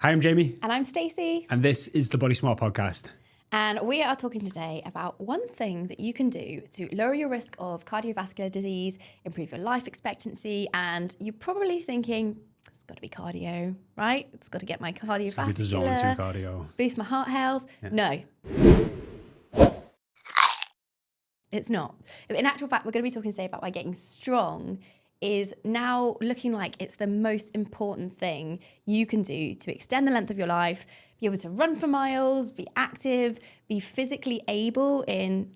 Hi, I'm Jamie. And I'm Stacey. And this is the Body Smart Podcast. And we are talking today about one thing that you can do to lower your risk of cardiovascular disease, improve your life expectancy. And you're probably thinking, it's got to be cardio, right? It's got to get my cardiovascular. It's the zone 2 cardio. Boost my heart health. Yeah. No. It's not. In actual fact, we're going to be talking today about why getting strong is now looking like it's the most important thing you can do to extend the length of your life, be able to run for miles, be active, be physically able in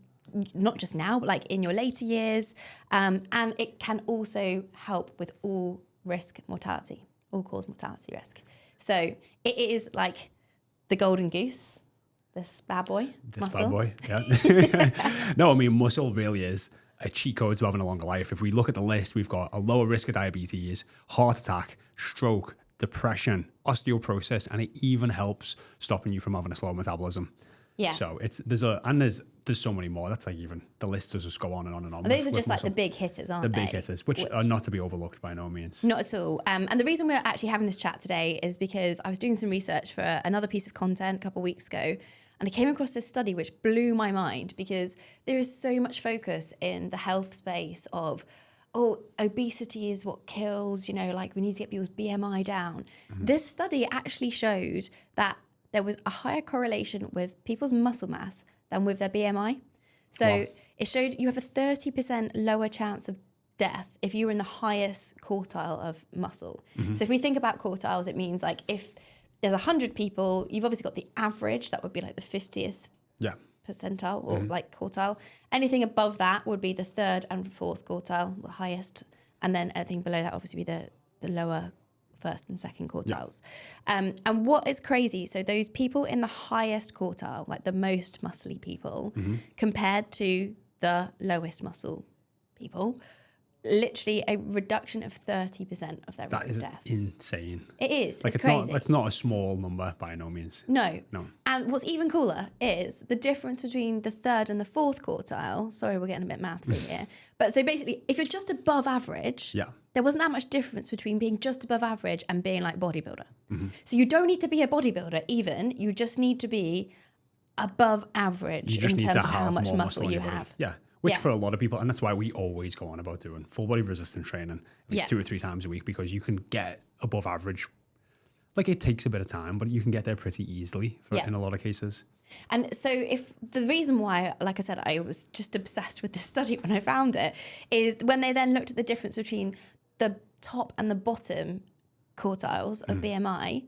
not just now, but like in your later years. And it can also help with all cause mortality risk. So it is like the golden goose, this bad boy. Yeah. No, I mean, muscle really is a cheat code to having a longer life. If we look at the list, we've got a lower risk of diabetes, heart attack, stroke, depression, osteoporosis, and it even helps stopping you from having a slow metabolism. Yeah. So there's so many more. That's like even the list does just go on and on and on. And those are just like the big hitters, aren't they? The big hitters, which are not to be overlooked by no means. Not at all. And the reason we're actually having this chat today is because I was doing some research for another piece of content a couple of weeks ago. And I came across this study which blew my mind because there is so much focus in the health space of, obesity is what kills, like we need to get people's BMI down. Mm-hmm. This study actually showed that there was a higher correlation with people's muscle mass than with their BMI. So It showed you have a 30% lower chance of death if you were in the highest quartile of muscle. Mm-hmm. So if we think about quartiles, it means like if there's 100 people, you've obviously got the average, that would be like the 50th percentile or like quartile. Anything above that would be the third and fourth quartile, the highest. And then anything below that obviously be the lower first and second quartiles. Yeah. And what is crazy, so those people in the highest quartile, like the most muscly people, compared to the lowest muscle people, literally a reduction of 30% of their risk of death. That is insane. It is. Like it's crazy. It's not a small number by no means. No. And what's even cooler is the difference between the third and the fourth quartile. Sorry, we're getting a bit mathsy here. But so basically, if you're just above average, there wasn't that much difference between being just above average and being like bodybuilder. Mm-hmm. So you don't need to be a bodybuilder even. You just need to be above average in terms of how much muscle you have. Yeah. Which for a lot of people, and that's why we always go on about doing full body resistance training 2 or 3 times a week, because you can get above average. Like it takes a bit of time, but you can get there pretty easily in a lot of cases. And so if the reason why, like I said, I was just obsessed with this study when I found it, is when they then looked at the difference between the top and the bottom quartiles of BMI,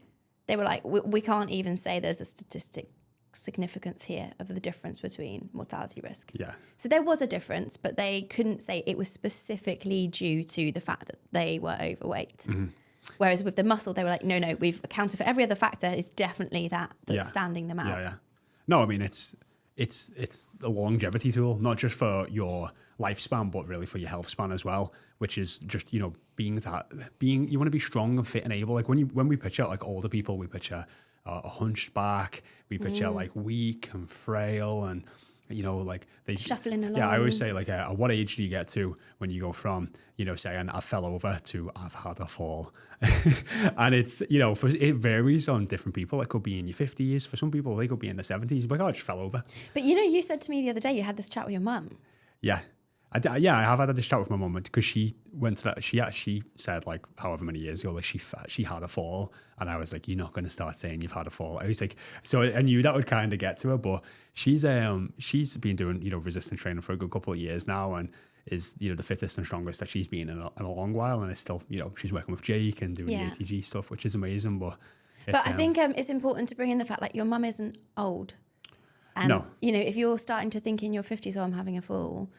they were like, we can't even say there's a statistic significance here of the difference between mortality risk. Yeah. So there was a difference, but they couldn't say it was specifically due to the fact that they were overweight. Mm-hmm. Whereas with the muscle, they were like, no, we've accounted for every other factor. It's definitely that's standing them out. Yeah. No, I mean, it's a longevity tool, not just for your lifespan, but really for your health span as well, which is just, you want to be strong and fit and able. Like when we picture like older people, we picture a hunched back, we picture like weak and frail and, like they shuffling along. Yeah, I always say like, at what age do you get to when you go from, saying I fell over to I've had a fall? And it's, it varies on different people. It could be in your 50s. For some people, they could be in the 70s. Like, I just fell over. But you said to me the other day, you had this chat with your mum. Yeah. I have had this chat with my mum because she went to that. She actually said like however many years ago, like she had a fall, and I was like, "You're not going to start saying you've had a fall." I was like, so I knew that would kind of get to her, but she's been doing resistance training for a good couple of years now, and is the fittest and strongest that she's been in a long while, and it's still she's working with Jake and doing the ATG stuff, which is amazing. But I think it's important to bring in the fact like your mum isn't old, and if you're starting to think in your 50s, I'm having a fall.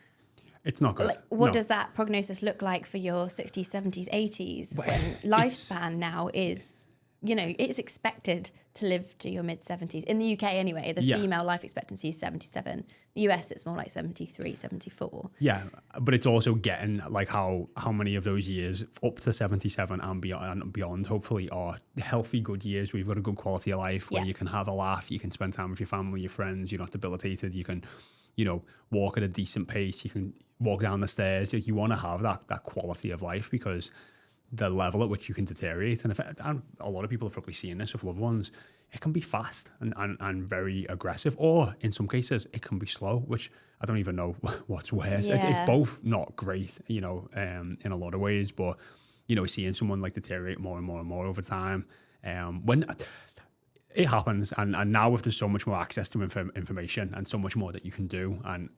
It's not good. Like, what does that prognosis look like for your 60s, 70s, 80s when lifespan now is, it's expected to live to your mid-70s. In the UK anyway, the female life expectancy is 77. The US, it's more like 73, 74. Yeah, but it's also getting like how many of those years up to 77 and beyond hopefully are healthy, good years where you've got a good quality of life, where you can have a laugh, you can spend time with your family, your friends, you're not debilitated, you can walk at a decent pace, you can walk down the stairs. Like, you want to have that quality of life because the level at which you can deteriorate. And a lot of people have probably seen this with loved ones. It can be fast and very aggressive, or in some cases it can be slow, which I don't even know what's worse. It's both not great, in a lot of ways, but seeing someone like deteriorate more and more and more over time, when it happens, and now if there's so much more access to information and so much more that you can do and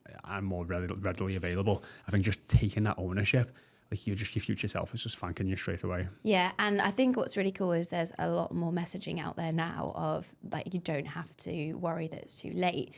more readily available, I think just taking that ownership, like your future self is just thanking you straight away. Yeah, and I think what's really cool is there's a lot more messaging out there now of like you don't have to worry that it's too late.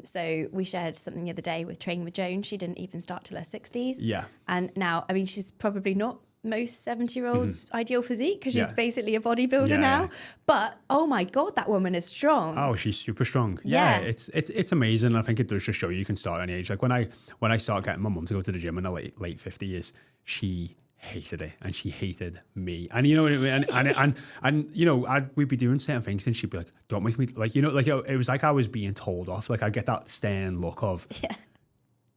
So we shared something the other day with Training with Joan. She didn't even start till her 60s. Yeah. And now, I mean, she's probably not most 70-year-olds ideal physique because she's basically a bodybuilder now. But oh my God, that woman is strong. Oh, she's super strong. Yeah, it's amazing. I think it does just show you can start at any age. Like when I started getting my mum to go to the gym in her late 50s, she hated it and she hated me. And you know what I mean? And we'd be doing certain things and she'd be like, don't make me it was like I was being told off. Like I get that stern look of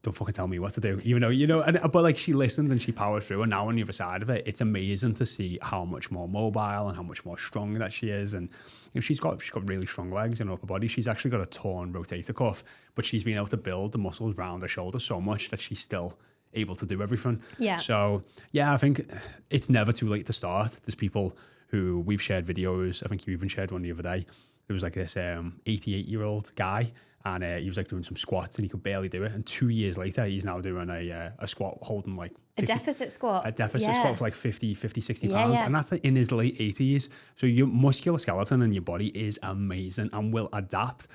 don't fucking tell me what to do, even though, but like she listened and she powered through. And now on the other side of it, it's amazing to see how much more mobile and how much more strong that she is. And she's got really strong legs and her upper body. She's actually got a torn rotator cuff, but she's been able to build the muscles around her shoulder so much that she's still able to do everything. Yeah. So I think it's never too late to start. There's people who we've shared videos. I think you even shared one the other day. There was like this 88-year-old guy, and he was like doing some squats and he could barely do it. And 2 years later, he's now doing a squat holding like 50, a deficit squat. A deficit squat for like 50, 60 pounds. Yeah. And that's in his late 80s. So your muscular skeleton in your body is amazing and will adapt.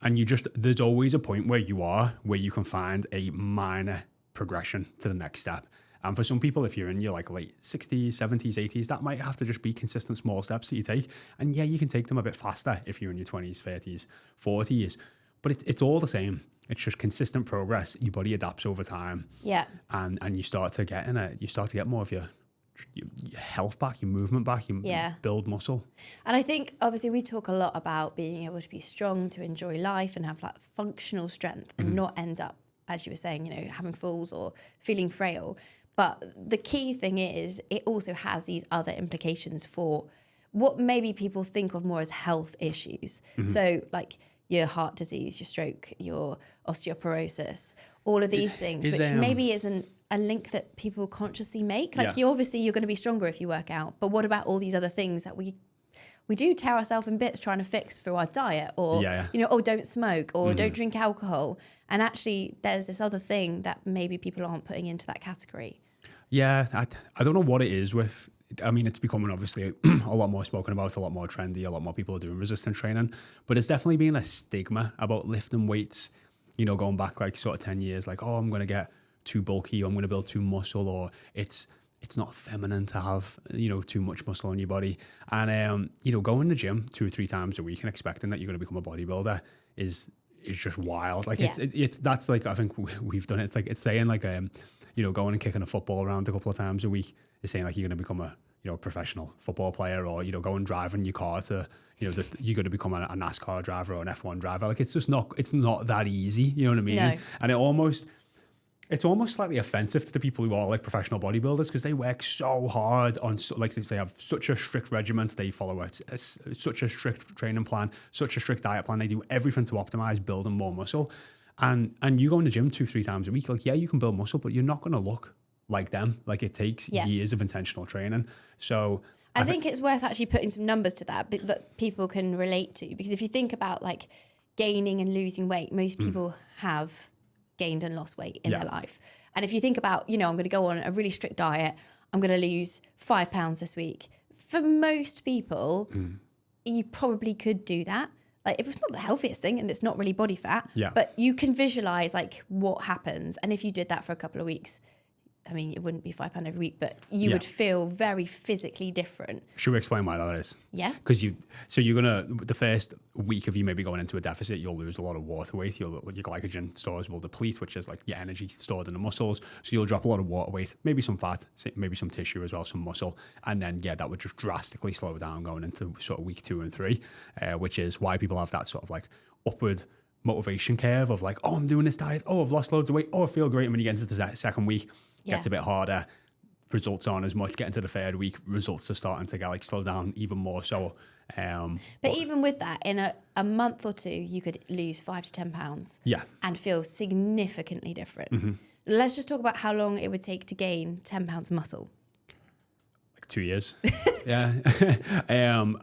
And there's always a point where you can find a minor progression to the next step. And for some people, if you're in your like late 60s, 70s, 80s, that might have to just be consistent small steps that you take. And you can take them a bit faster if you're in your 20s, 30s, 40s. But it's all the same. It's just consistent progress. Your body adapts over time. Yeah. And you start to get more of your health back, your movement back, you build muscle. And I think obviously we talk a lot about being able to be strong, to enjoy life and have like functional strength and not end up, as you were saying, having falls or feeling frail. But the key thing is it also has these other implications for what maybe people think of more as health issues. So like your heart disease, your stroke, your osteoporosis, all of these things, which maybe isn't a link that people consciously make. Like you're going to be stronger if you work out. But what about all these other things that we do tear ourselves in bits trying to fix through our diet or, don't smoke or don't drink alcohol. And actually there's this other thing that maybe people aren't putting into that category. Yeah, I don't know what it is with, I mean, it's becoming obviously a lot more spoken about, a lot more trendy, a lot more people are doing resistance training, but it's definitely been a stigma about lifting weights, going back like sort of 10 years, like, oh, I'm going to get too bulky, or I'm going to build too muscle, or it's not feminine to have, too much muscle in your body. And, going to the gym 2 or 3 times a week and expecting that you're going to become a bodybuilder is just wild. Like it's that's like, I think we've done it. It's like, it's saying like, going and kicking a football around a couple of times a week is saying like you're going to become a professional football player, or go and drive in your car to you're going to become a NASCAR driver or an F1 driver. Like it's not that easy. You know what I mean? No. And it's almost slightly offensive to the people who are like professional bodybuilders because they work so hard on they have such a strict regiment. They follow such a strict training plan, such a strict diet plan. They do everything to optimize building more muscle. And you go in the gym 2-3 times a week, like, you can build muscle, but you're not going to look like them. Like it takes years of intentional training. So I think it's worth actually putting some numbers to that people can relate to, because if you think about like gaining and losing weight, most people have gained and lost weight in their life. And if you think about, I'm going to go on a really strict diet, I'm going to lose 5 pounds this week. For most people, you probably could do that. Like if it's not the healthiest thing and it's not really body fat, but you can visualize like what happens. And if you did that for a couple of weeks, I mean, it wouldn't be £5 every week, but you would feel very physically different. Should we explain why that is? Yeah. Because you're the first week of you maybe going into a deficit, you'll lose a lot of water weight. Your glycogen stores will deplete, which is like your energy stored in the muscles. So you'll drop a lot of water weight, maybe some fat, maybe some tissue as well, some muscle. And then, that would just drastically slow down going into sort of week 2 and 3, which is why people have that sort of like upward motivation curve of like, oh, I'm doing this diet. Oh, I've lost loads of weight. Oh, I feel great. And when you get into the second week, gets a bit harder, results aren't as much. Getting to the third week, results are starting to get like slow down even more so. But even with that, in a month or two, you could lose 5 to 10 pounds. Yeah. And feel significantly different. Let's just talk about how long it would take to gain 10 pounds of muscle. Like 2 years. Yeah.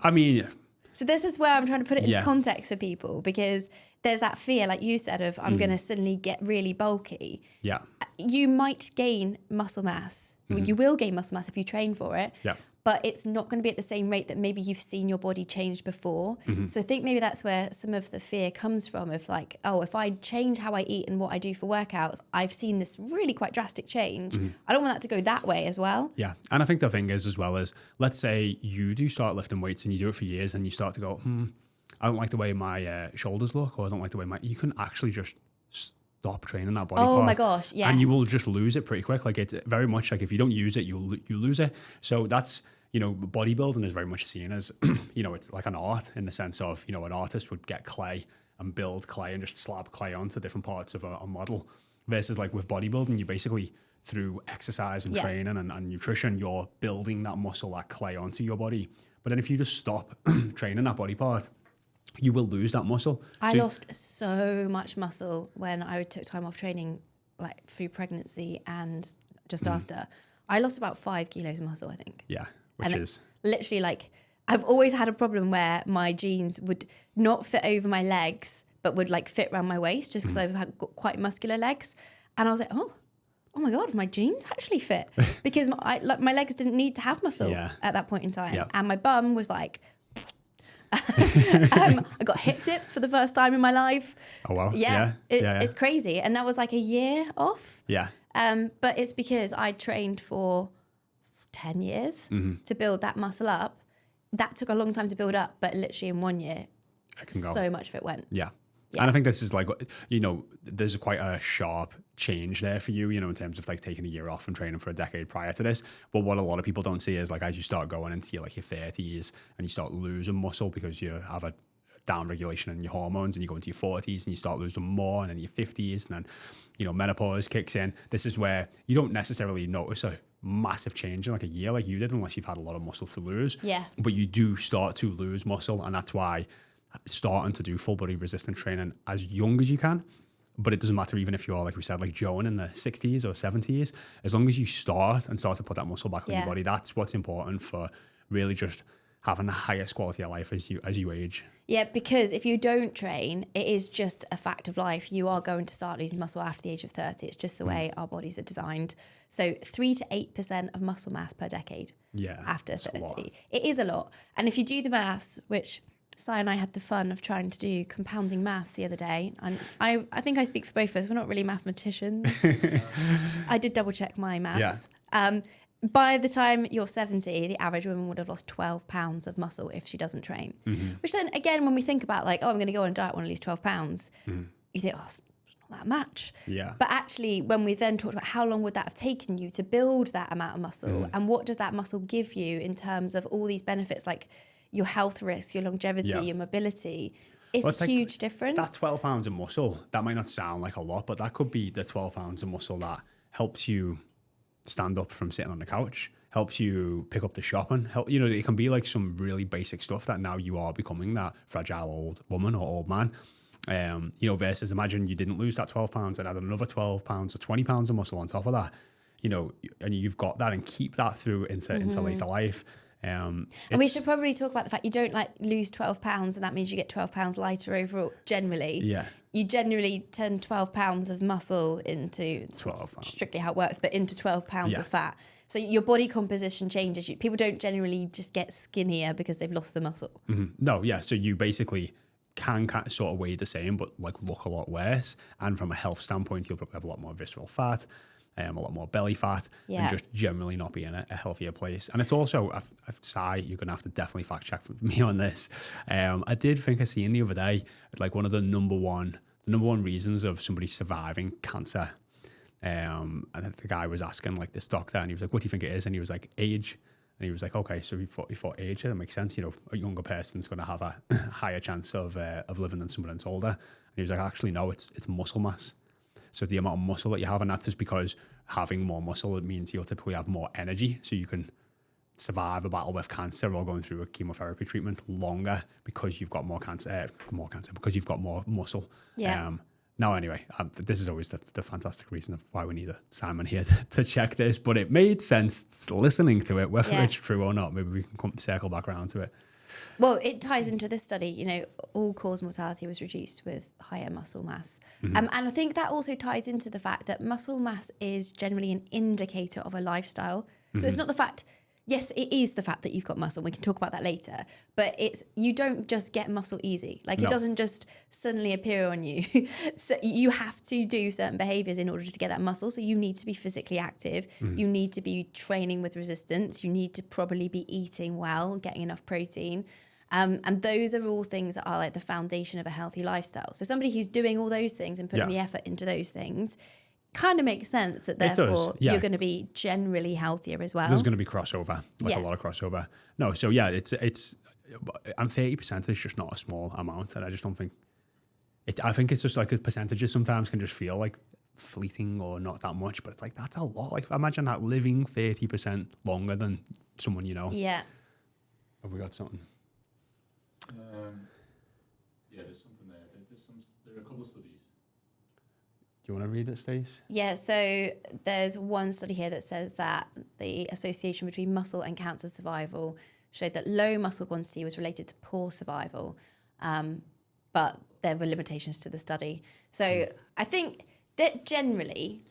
I mean. So this is where I'm trying to put it into context for people, because there's that fear, like you said, of I'm going to suddenly get really bulky. Yeah. You might gain muscle mass. You will gain muscle mass if you train for it. Yeah. But it's not going to be at the same rate that maybe you've seen your body change before. So I think maybe that's where some of the fear comes from, of like, oh, if I change how I eat and what I do for workouts, I've seen this really quite drastic change. I don't want that to go that way as well. Yeah. And I think the thing is, as well, as let's say you do start lifting weights and you do it for years and you start to go, I don't like the way my shoulders look, or I don't like the way you can actually just stop training that body part. Oh my gosh, yes. And you will just lose it pretty quick. Like, it's very much like if you don't use it, you lose it. So that's, bodybuilding is very much seen as, it's like an art, in the sense of, an artist would get clay and build clay and just slab clay onto different parts of a model. Versus like with bodybuilding, you basically, through exercise and training and nutrition, you're building that muscle, that clay onto your body. But then if you just stop training that body part, you will lose that muscle. I lost so much muscle when I took time off training, like through pregnancy and just after. I lost about 5 kilos of muscle, I think. Yeah, which is literally, like, I've always had a problem where my jeans would not fit over my legs, but would like fit around my waist, just because I've got quite muscular legs. And I was like, oh my God, my jeans actually fit, because my legs didn't need to have muscle at that point in time. Yeah. And my bum was like, I got hip dips for the first time in my life. Oh wow. Yeah. It's crazy. And that was like a year off. Yeah. But it's because I trained for 10 years to build that muscle up. That took a long time to build up, but literally in 1 year, so much of it went. Yeah. And I think this is like, there's quite a sharp change there for you, in terms of like taking a year off and training for a decade prior to this. But what a lot of people don't see is, like, as you start going into your 30s and you start losing muscle because you have a down regulation in your hormones, and you go into your 40s and you start losing more, and then your 50s, and then, menopause kicks in. This is where you don't necessarily notice a massive change in like a year like you did, unless you've had a lot of muscle to lose. Yeah. But you do start to lose muscle, and that's why starting to do full body resistance training as young as you can. But it doesn't matter, even if you're, like we said, like Joan in the 60s or 70s, as long as you start to put that muscle back on your body, that's what's important for really just having the highest quality of life as you age. Yeah, because if you don't train, it is just a fact of life. You are going to start losing muscle after the age of 30. It's just the way our bodies are designed. So 3 to 8% of muscle mass per decade after 30. It is a lot. And if you do the maths, which Si and I had the fun of trying to do compounding maths the other day. And I think I speak for both of us. We're not really mathematicians. I did double check my maths. Yeah. By the time you're 70, the average woman would have lost 12 pounds of muscle if she doesn't train. Which then, again, when we think about like, I'm going to go on a diet, I want to lose 12 pounds, you think, it's not that much. Yeah. But actually, when we then talked about how long would that have taken you to build that amount of muscle, and what does that muscle give you in terms of all these benefits, like your health risks, your longevity, your mobility, it's a huge difference. That 12 pounds of muscle, that might not sound like a lot, but that could be the 12 pounds of muscle that helps you stand up from sitting on the couch, helps you pick up the shopping. It can be like some really basic stuff that now you are becoming that fragile old woman or old man. Versus imagine you didn't lose that 12 pounds and add another 12 pounds or 20 pounds of muscle on top of that, and you've got that, and keep that through into later life. And we should probably talk about the fact you don't lose 12 pounds and that means you get 12 pounds lighter overall. Generally, you generally turn 12 pounds of muscle into 12 pounds. Strictly how it works, but into 12 pounds of fat. So your body composition changes. People don't generally just get skinnier because they've lost the muscle. No, yeah. So you basically can sort of weigh the same, but look a lot worse. And from a health standpoint, you'll probably have a lot more visceral fat. A lot more belly fat, and just generally not be in a healthier place. And it's also, Si, you're going to have to definitely fact check me on this. I did think I seen the other day, like one of the number one reasons of somebody surviving cancer. And the guy was asking like this doctor, and he was like, what do you think it is? And he was like, age. And he was like, okay, so he thought age, that makes sense. A younger person's going to have a higher chance of living than someone that's older. And he was like, actually, no, it's muscle mass. So the amount of muscle that you have, and that's just because having more muscle, it means you'll typically have more energy. So you can survive a battle with cancer or going through a chemotherapy treatment longer because you've got more cancer, because you've got more muscle. Yeah. Now, anyway, this is always the fantastic reason of why we need a Simon here to check this, but it made sense listening to it, whether it's true or not. Maybe we can circle back around to it. Well, it ties into this study, you know, all-cause mortality was reduced with higher muscle mass. And I think that also ties into the fact that muscle mass is generally an indicator of a lifestyle. So it's not the fact... Yes, it is the fact that you've got muscle. We can talk about that later. But you don't just get muscle easy. Like, it doesn't just suddenly appear on you. So you have to do certain behaviors in order to get that muscle. So you need to be physically active. You need to be training with resistance. You need to probably be eating well, getting enough protein. And those are all things that are like the foundation of a healthy lifestyle. So somebody who's doing all those things and putting the effort into those things kind of makes sense that therefore you're going to be generally healthier as well. There's going to be crossover, a lot of crossover. No, so yeah, it's and 30% is just not a small amount, and I just don't think I think it's just like percentages sometimes can just feel like fleeting or not that much, but it's like that's a lot. Like imagine that living 30% longer than someone you know. Yeah. Have we got something? Yeah, there's something there. There are a couple of studies. Do you want to read it, Stace? Yeah, so there's one study here that says that the association between muscle and cancer survival showed that low muscle quantity was related to poor survival, but there were limitations to the study. So I think that generally,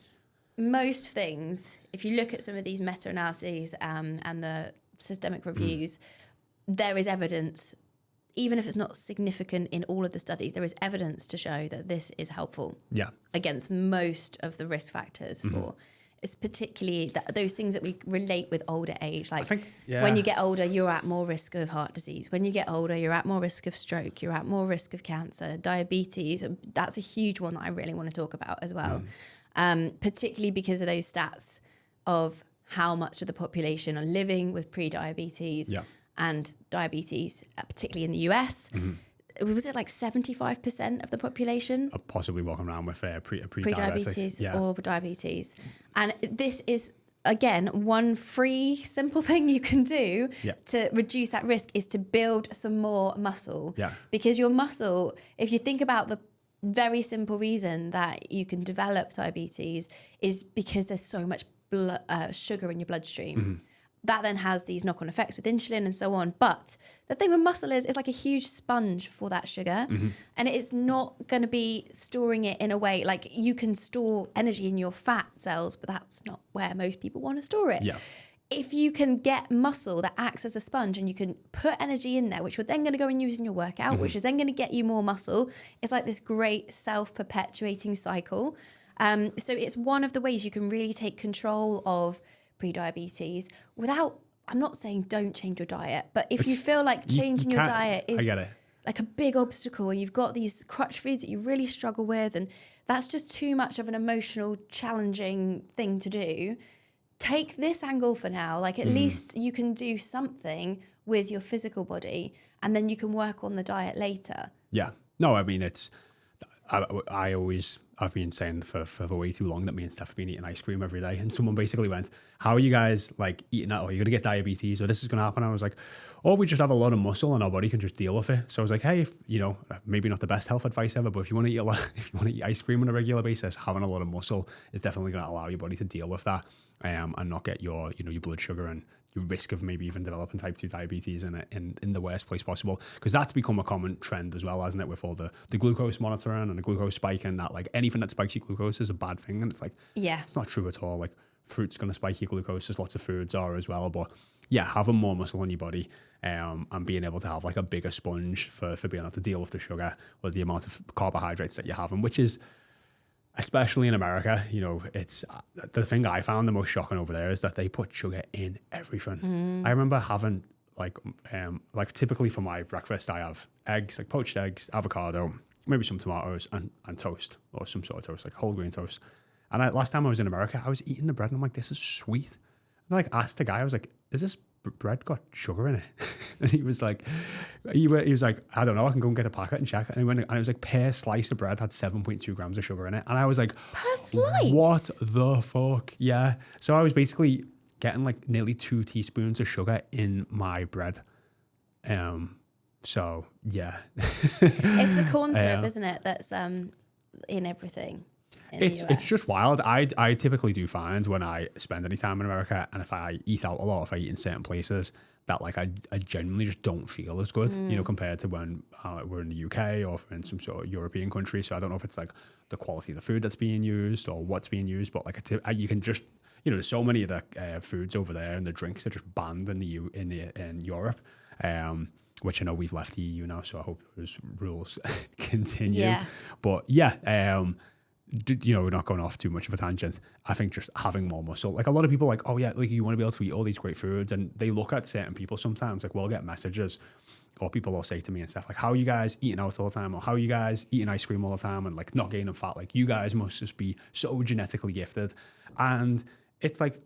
most things, if you look at some of these meta-analyses and the systemic reviews, there is evidence, even if it's not significant in all of the studies, there is evidence to show that this is helpful against most of the risk factors for, it's particularly those things that we relate with older age. Like when you get older, you're at more risk of heart disease. When you get older, you're at more risk of stroke. You're at more risk of cancer, diabetes. That's a huge one that I really want to talk about as well, particularly because of those stats of how much of the population are living with pre-diabetes. And diabetes, particularly in the US, was it like 75% of the population? Possibly walking around with pre-diabetes or diabetes. And this is, again, one free, simple thing you can do to reduce that risk is to build some more muscle. Because your muscle, if you think about the very simple reason that you can develop diabetes is because there's so much sugar in your bloodstream. That then has these knock-on effects with insulin and so on. But the thing with muscle is it's like a huge sponge for that sugar. And it's not going to be storing it in a way, like you can store energy in your fat cells, but that's not where most people want to store it. If you can get muscle that acts as a sponge and you can put energy in there, which you're then going to go and use in your workout, which is then going to get you more muscle, it's like this great self-perpetuating cycle. So it's one of the ways you can really take control of pre-diabetes without, I'm not saying don't change your diet, but if you feel like changing your diet is like a big obstacle and you've got these crutch foods that you really struggle with and that's just too much of an emotional, challenging thing to do, take this angle for now. Like at least you can do something with your physical body and then you can work on the diet later. No, I mean, I've been saying for way too long that me and Steph have been eating ice cream every day. And someone basically went, how are you guys like eating that? Or you're going to get diabetes or this is going to happen. I was like, we just have a lot of muscle and our body can just deal with it. So I was like, hey, maybe not the best health advice ever, but if you want to eat ice cream on a regular basis, having a lot of muscle is definitely going to allow your body to deal with that and not get your blood sugar and your risk of maybe even developing type 2 diabetes in the worst place possible. Because that's become a common trend as well, hasn't it? With all the glucose monitoring and the glucose spike and that, like anything that spikes your glucose is a bad thing. And it's like, it's not true at all. Like fruit's going to spike your glucose, as lots of foods are as well. But having more muscle in your body and being able to have like a bigger sponge for being able to deal with the sugar or the amount of carbohydrates that you're having, which is, especially in America, it's the thing I found the most shocking over there is that they put sugar in everything. I remember having like typically for my breakfast, I have eggs, like poached eggs, avocado, maybe some tomatoes and toast or some sort of toast, like whole grain toast. And last time I was in America, I was eating the bread and I'm like, this is sweet. And I asked the guy, I was like, is this bread got sugar in it. And he was like, he was like, I don't know, I can go and get a packet and check. And he went, and it was like per slice of bread had 7.2 grams of sugar in it. And I was like, Per slice? what the fuck? Yeah. So I was basically getting like nearly 2 teaspoons of sugar in my bread. So yeah. It's the corn syrup, isn't it? That's in everything. It's just wild. I typically do find when I spend any time in America, and if I eat out a lot, if I eat in certain places, that like I genuinely just don't feel as good, you know, compared to when we're in the UK or in some sort of European country. So I don't know if it's like the quality of the food that's being used or what's being used, but like you can just, you know, there's so many of the foods over there and the drinks are just banned in Europe. Which I know we've left the EU now, so I hope those rules continue. Yeah. But yeah, you know, we're not going off too much of a tangent. I think just having more muscle, like a lot of people, like, oh yeah, like you want to be able to eat all these great foods, and they look at certain people sometimes, like we'll get messages, or people will say to me and stuff like, how are you guys eating out all the time, or how are you guys eating ice cream all the time and like not gaining fat? Like you guys must just be so genetically gifted. And it's like,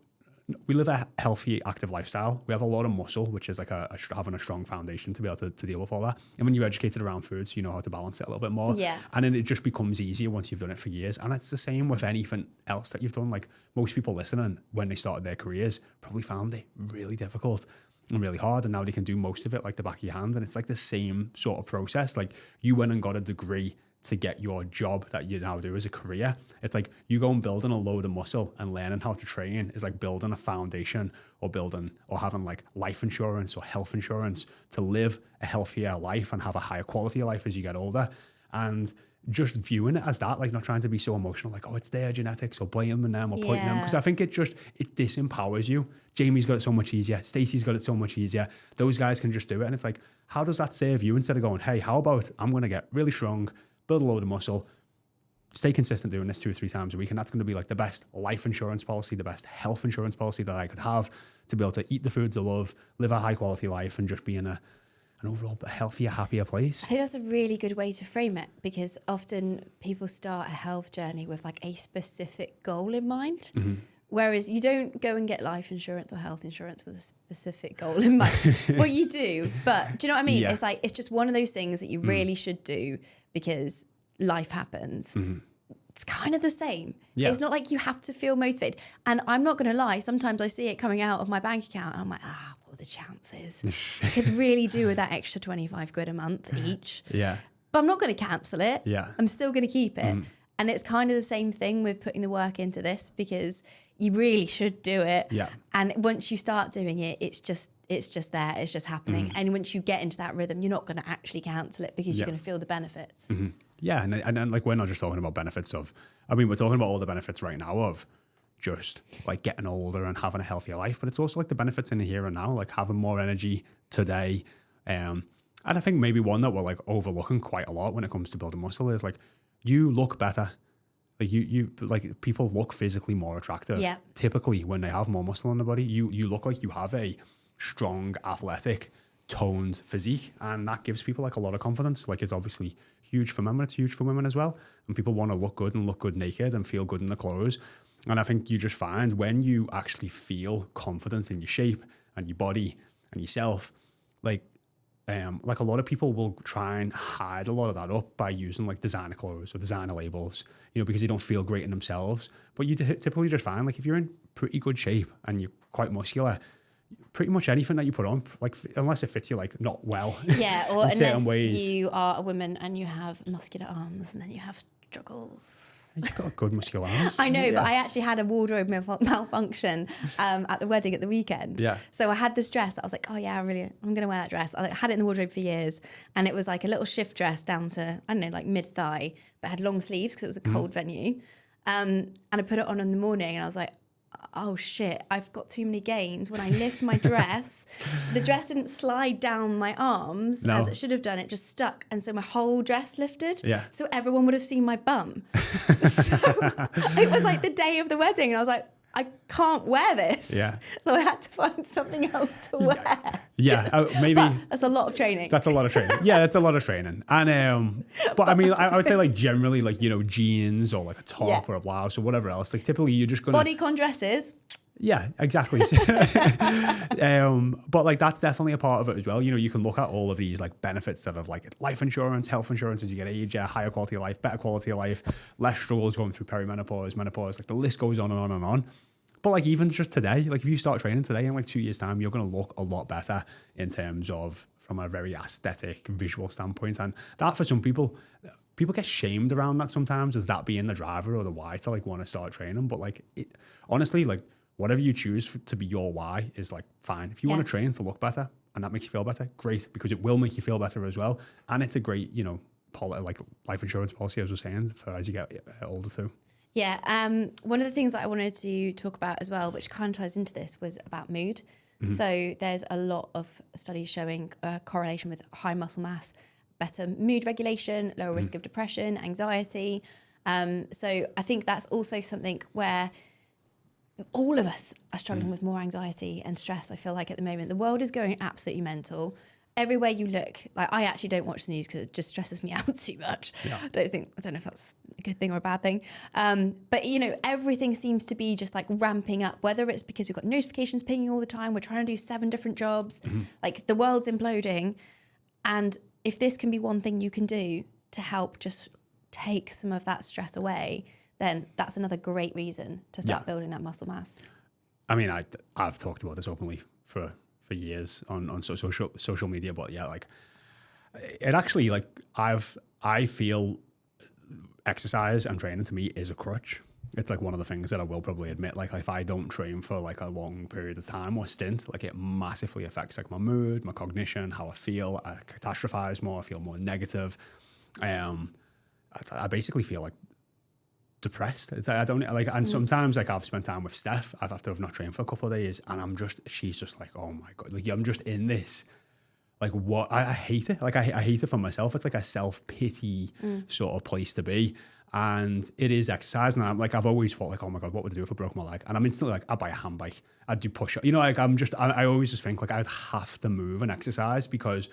we live a healthy, active lifestyle. We have a lot of muscle, which is like having a strong foundation to be able to deal with all that. And when you're educated around foods, you know how to balance it a little bit more. Yeah. And then it just becomes easier once you've done it for years. And it's the same with anything else that you've done. Like most people listening, when they started their careers, probably found it really difficult and really hard. And now they can do most of it like the back of your hand. And it's like the same sort of process. Like you went and got a degree to get your job that you now do as a career. It's like you go and building a load of muscle and learning how to train is like building a foundation or having like life insurance or health insurance to live a healthier life and have a higher quality of life as you get older. And just viewing it as that, like not trying to be so emotional, like, oh, it's their genetics or blaming them or pointing them. Because I think it disempowers you. Jamie's got it so much easier. Stacey's got it so much easier. Those guys can just do it. And it's like, how does that serve you instead of going, hey, how about I'm going to get really strong, build a load of muscle, stay consistent doing this 2 or 3 times a week. And that's going to be like the best life insurance policy, the best health insurance policy that I could have to be able to eat the foods I love, live a high quality life and just be in an overall healthier, happier place. I think that's a really good way to frame it, because often people start a health journey with like a specific goal in mind. Mm-hmm. Whereas you don't go and get life insurance or health insurance with a specific goal in mind. Well, you do, but do you know what I mean? Yeah. It's like, it's just one of those things that you really should do because life happens. Mm-hmm. It's kind of the same. Yeah. It's not like you have to feel motivated. And I'm not going to lie, sometimes I see it coming out of my bank account and I'm like, what are the chances? I could really do with that extra 25 quid a month each. Yeah. But I'm not going to cancel it. Yeah. I'm still going to keep it. And it's kind of the same thing with putting the work into this, because you really should do it. Yeah. And once you start doing it, it's just there. It's just happening. And once you get into that rhythm, you're not going to actually cancel it because you're going to feel the benefits. Mm-hmm. Yeah. And like, we're not just talking about benefits of, I mean, we're talking about all the benefits right now of just like getting older and having a healthier life, but it's also like the benefits in the here and now, like having more energy today. And I think maybe one that we're like overlooking quite a lot when it comes to building muscle is like, you look better. Like you like people look physically more attractive. Yeah. Typically when they have more muscle in the body, you look like you have a strong, athletic, toned physique, and that gives people like a lot of confidence. Like it's obviously huge for men, but it's huge for women as well. And people want to look good and look good naked and feel good in the clothes. And I think you just find when you actually feel confident in your shape and your body and yourself, like a lot of people will try and hide a lot of that up by using like designer clothes or designer labels, you know, because they don't feel great in themselves. But you typically just find like if you're in pretty good shape and you're quite muscular, pretty much anything that you put on, like unless it fits you like not well. Yeah, or unless you are a woman and you have muscular arms and then you have struggles. You've got good muscular arms. I know, but I actually had a wardrobe malfunction at the wedding at the weekend. Yeah. So I had this dress that I was like, oh yeah, I'm going to wear that dress. I had it in the wardrobe for years, and it was like a little shift dress down to, I don't know, like mid-thigh, but it had long sleeves because it was a cold venue. And I put it on in the morning and I was like, oh shit, I've got too many gains. When I lift my dress, the dress didn't slide down my arms as it should have done. It just stuck. And so my whole dress lifted. Yeah. So everyone would have seen my bum. So it was like the day of the wedding. And I was like, I can't wear this. Yeah. So I had to find something else to wear. Yeah, maybe. But that's a lot of training. That's a lot of training. Yeah, that's a lot of training. And but I mean, I would say like generally like, you know, jeans or like a top or a blouse or whatever else. Like typically you're just gonna bodycon dresses. Yeah, exactly. But like that's definitely a part of it as well. You know, you can look at all of these like benefits that of like life insurance, health insurance as you get age, higher quality of life, better quality of life, less struggles going through perimenopause, menopause, like the list goes on and on and on. But like even just today, like if you start training today in like 2 years time, you're going to look a lot better in terms of from a very aesthetic visual standpoint. And that for some people get shamed around that sometimes as that being the driver or the why to like want to start training. But like it, honestly, like whatever you choose to be your why is like fine. If you want to train to look better and that makes you feel better, great, because it will make you feel better as well. And it's a great, you know, like life insurance policy, as I was saying, for as you get older too. Yeah. One of the things that I wanted to talk about as well, which kind of ties into this, was about mood. Mm-hmm. So there's a lot of studies showing a correlation with high muscle mass, better mood regulation, lower risk of depression, anxiety. So I think that's also something where all of us are struggling with more anxiety and stress. I feel like at the moment, the world is going absolutely mental. Everywhere you look, like I actually don't watch the news because it just stresses me out too much. Yeah. I don't know if that's a good thing or a bad thing. But you know, everything seems to be just like ramping up, whether it's because we've got notifications pinging all the time, we're trying to do 7 different jobs, like the world's imploding. And if this can be one thing you can do to help just take some of that stress away, then that's another great reason to start building that muscle mass. I mean, I've talked about this openly for years on social media, but yeah, like it actually, like I feel exercise and training to me is a crutch. It's like one of the things that I will probably admit, like if I don't train for like a long period of time or stint, like it massively affects like my mood, my cognition, how I feel. I catastrophize more, I feel more negative. I basically feel like depressed. I don't like, and sometimes like I've spent time with Steph, after I've not trained for a couple of days, and she's just like, oh my God, like I'm just in this, like what, I hate it. Like I hate it for myself. It's like a self-pity sort of place to be. And it is exercise. And I'm like, I've always thought like, oh my God, what would I do if I broke my leg? And I'm instantly like, I'd buy a hand bike. I'd do push-up. You know, like I always just think like I'd have to move and exercise because,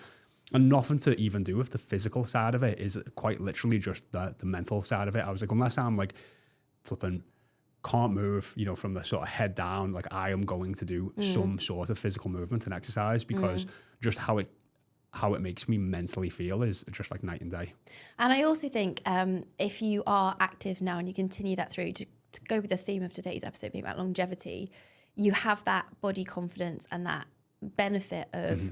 and nothing to even do with the physical side of it, is quite literally just the mental side of it. I was like, unless I'm like flipping can't move, you know, from the sort of head down, like I am going to do some sort of physical movement and exercise because just how it makes me mentally feel is just like night and day. And I also think if you are active now and you continue that through, to go with the theme of today's episode being about longevity, you have that body confidence and that benefit of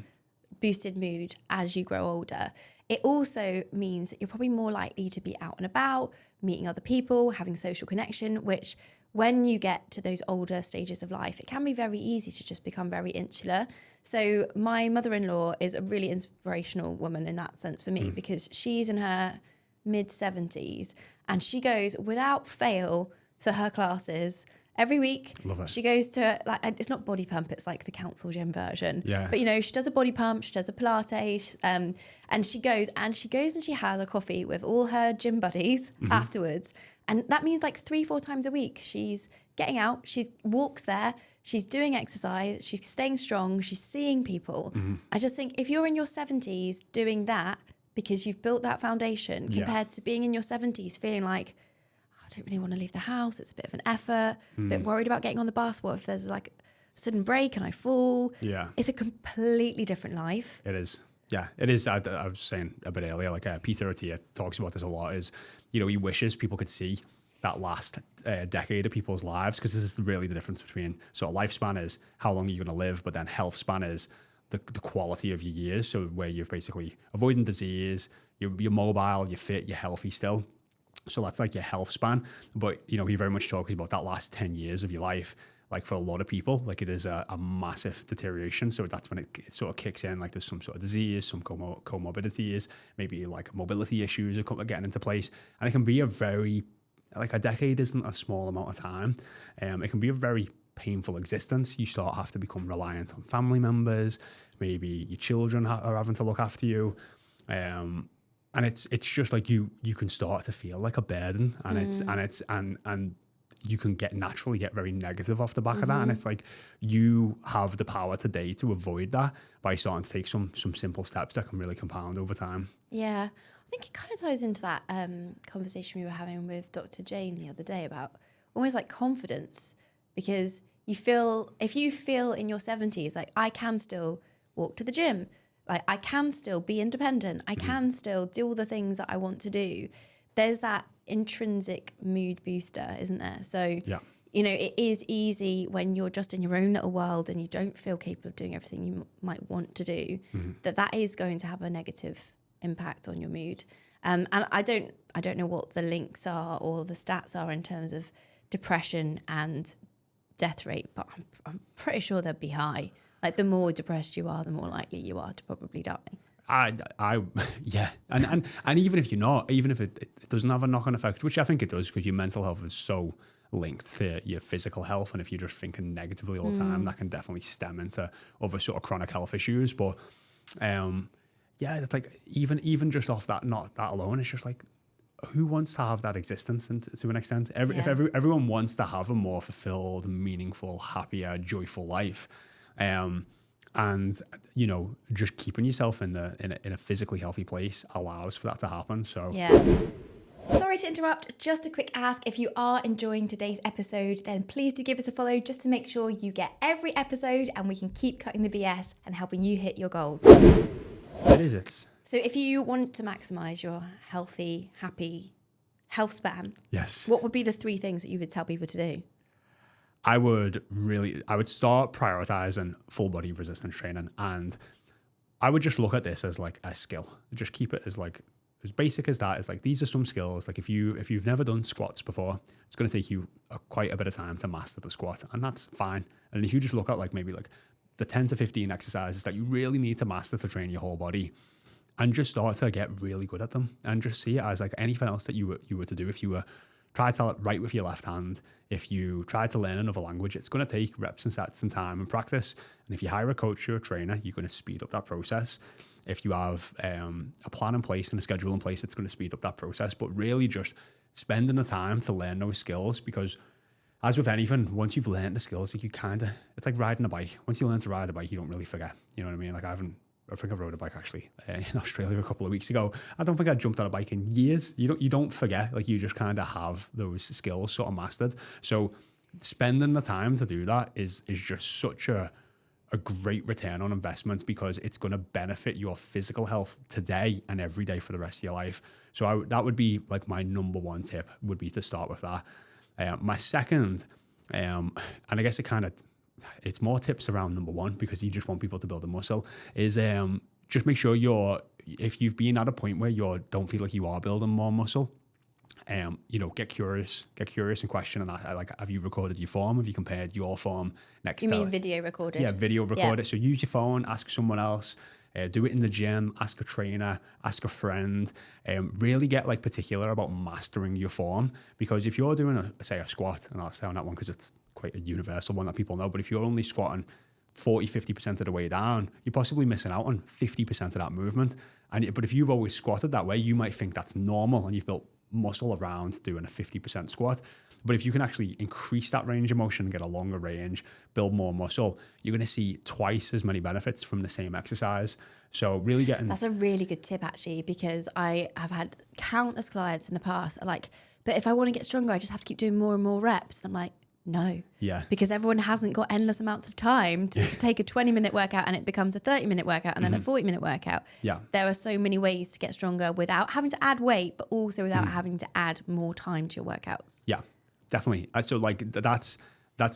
boosted mood as you grow older. It also means that you're probably more likely to be out and about, meeting other people, having social connection, which when you get to those older stages of life, it can be very easy to just become very insular. So my mother-in-law is a really inspirational woman in that sense for me because she's in her mid-70s and she goes without fail to her classes every week. Love it. She goes to, like, it's not body pump, it's like the council gym version. Yeah. But, you know, she does a body pump, she does a Pilates, and she goes and she has a coffee with all her gym buddies afterwards. And that means like 3-4 times a week, she's getting out, she walks there, she's doing exercise, she's staying strong, she's seeing people. I just think if you're in your 70s doing that because you've built that foundation compared to being in your 70s feeling like, I don't really want to leave the house, it's a bit of an effort, a bit worried about getting on the bus, what if there's like a sudden break and I fall? Yeah. It's a completely different life. It is. Yeah, it is. I was saying a bit earlier, like Peter Attia talks about this a lot, is, you know, he wishes people could see that last decade of people's lives, because this is really the difference between sort of lifespan is how long you're going to live, but then health span is the quality of your years. So where you're basically avoiding disease, you're mobile, you're fit, you're healthy still. So that's like your health span. But, you know, he very much talks about that last 10 years of your life. Like for a lot of people, like it is a massive deterioration. So that's when it sort of kicks in, like there's some sort of disease, some comorbidities, maybe like mobility issues are getting into place. And it can be like a decade isn't a small amount of time. It can be a very painful existence. You have to become reliant on family members. Maybe your children are having to look after you. And it's just like you can start to feel like a burden, and you can naturally get very negative off the back of that. And it's like you have the power today to avoid that by starting to take some simple steps that can really compound over time. Yeah, I think it kind of ties into that conversation we were having with Dr. Jane the other day about almost like confidence, because if you feel in your 70s, like I can still walk to the gym, like I can still be independent, I can still do all the things that I want to do. There's that intrinsic mood booster, isn't there? So, it is easy when you're just in your own little world and you don't feel capable of doing everything you might want to do, that is going to have a negative impact on your mood. And I don't know what the links are or the stats are in terms of depression and death rate, but I'm pretty sure they'd be high. Like the more depressed you are, the more likely you are to probably die. Yeah. And even if you're not, even if it doesn't have a knock-on effect, which I think it does, because your mental health is so linked to your physical health. And if you're just thinking negatively all the time, that can definitely stem into other sort of chronic health issues. But it's like even just off that, not that alone, it's just like, who wants to have that existence? And to an extent, if everyone wants to have a more fulfilled, meaningful, happier, joyful life, and just keeping yourself in a physically healthy place allows for that to happen. So Sorry to interrupt, just a quick ask. If you are enjoying today's episode, then please do give us a follow just to make sure you get every episode and we can keep cutting the BS and helping you hit your goals. It is. So if you want to maximize your healthy, happy health span, yes, what would be the 3 things that you would tell people to do? I would start prioritizing full body resistance training, and I would just look at this as like a skill. Just keep it as like as basic as that. It's like, these are some skills. Like if you've never done squats before, it's going to take you quite a bit of time to master the squat, and that's fine. And if you just look at like maybe like the 10 to 15 exercises that you really need to master to train your whole body, and just start to get really good at them, and just see it as like anything else that you were to do. If you were try to write with your left hand, if you try to learn another language, it's going to take reps and sets and time and practice. And if you hire a coach or a trainer, you're going to speed up that process. If you have a plan in place and a schedule in place, it's going to speed up that process. But really just spending the time to learn those skills, because as with anything, once you've learned the skills, like it's like riding a bike. Once you learn to ride a bike, you don't really forget. You know what I mean? Like I think I rode a bike actually in Australia a couple of weeks ago. I don't think I jumped on a bike in years. You don't forget. Like you just kind of have those skills sort of mastered. So spending the time to do that is just such a great return on investment, because it's going to benefit your physical health today and every day for the rest of your life. So that would be like my number 1 tip, would be to start with that. My second, and I guess it's more tips around number 1, because you just want people to build a muscle, is just make sure if you've been at a point where you don't feel like you are building more muscle, get curious and question and ask, like, have you recorded your form? Have you compared your form next to... You mean video recorded? Yeah, video recorded. So use your phone, ask someone else, do it in the gym, ask a trainer, ask a friend, really get like particular about mastering your form. Because if you're doing a squat, and I'll stay on that one because it's quite a universal one that people know, but if you're only squatting 40-50% of the way down, you're possibly missing out on 50% of that movement. But if you've always squatted that way, you might think that's normal and you've built muscle around doing a 50% squat. But if you can actually increase that range of motion, get a longer range, build more muscle, you're going to see twice as many benefits from the same exercise. So really That's a really good tip actually, because I have had countless clients in the past are like, but if I want to get stronger, I just have to keep doing more and more reps. And I'm like, no. Yeah. Because everyone hasn't got endless amounts of time to take a 20-minute workout and it becomes a 30-minute workout and then a 40-minute workout. Yeah. There are so many ways to get stronger without having to add weight, but also without having to add more time to your workouts. Yeah, definitely. So like that's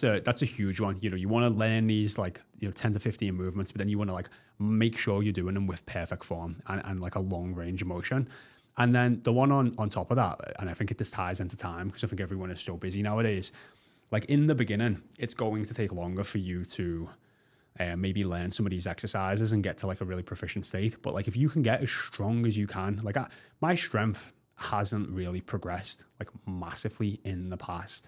a huge one. You want to learn these 10 to 15 movements, but then you want to like make sure you're doing them with perfect form and like a long range of motion. And then the one on top of that, and I think this ties into time, because I think everyone is so busy nowadays. Like in the beginning, it's going to take longer for you to maybe learn some of these exercises and get to like a really proficient state. But like if you can get as strong as you can, like my strength hasn't really progressed like massively in the past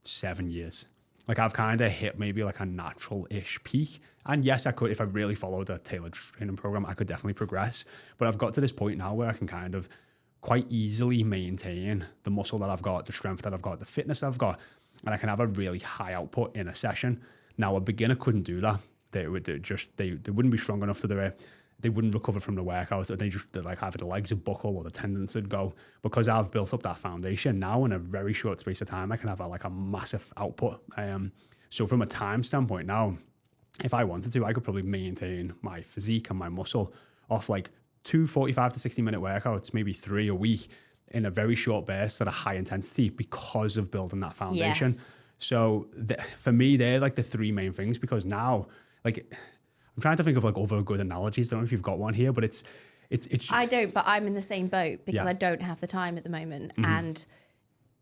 7 years. Like I've kind of hit maybe like a natural-ish peak. And yes, I could, if I really followed a tailored training program, I could definitely progress. But I've got to this point now where I can kind of quite easily maintain the muscle that I've got, the strength that I've got, the fitness I've got, and I can have a really high output in a session. Now, a beginner couldn't do that. They wouldn't be strong enough to do it. they wouldn't recover from the workout, or they just like either the legs would buckle or the tendons would go. Because I've built up that foundation now in a very short space of time, I can have a massive output. So from a time standpoint now, if I wanted to, I could probably maintain my physique and my muscle off like 2 45 to 60 minute workouts, maybe 3 a week in a very short burst at a high intensity because of building that foundation. Yes. So for me, they're like the 3 main things, because now, like, I'm trying to think of like other good analogies. I don't know if you've got one here, but it's. I don't, but I'm in the same boat because I don't have the time at the moment. And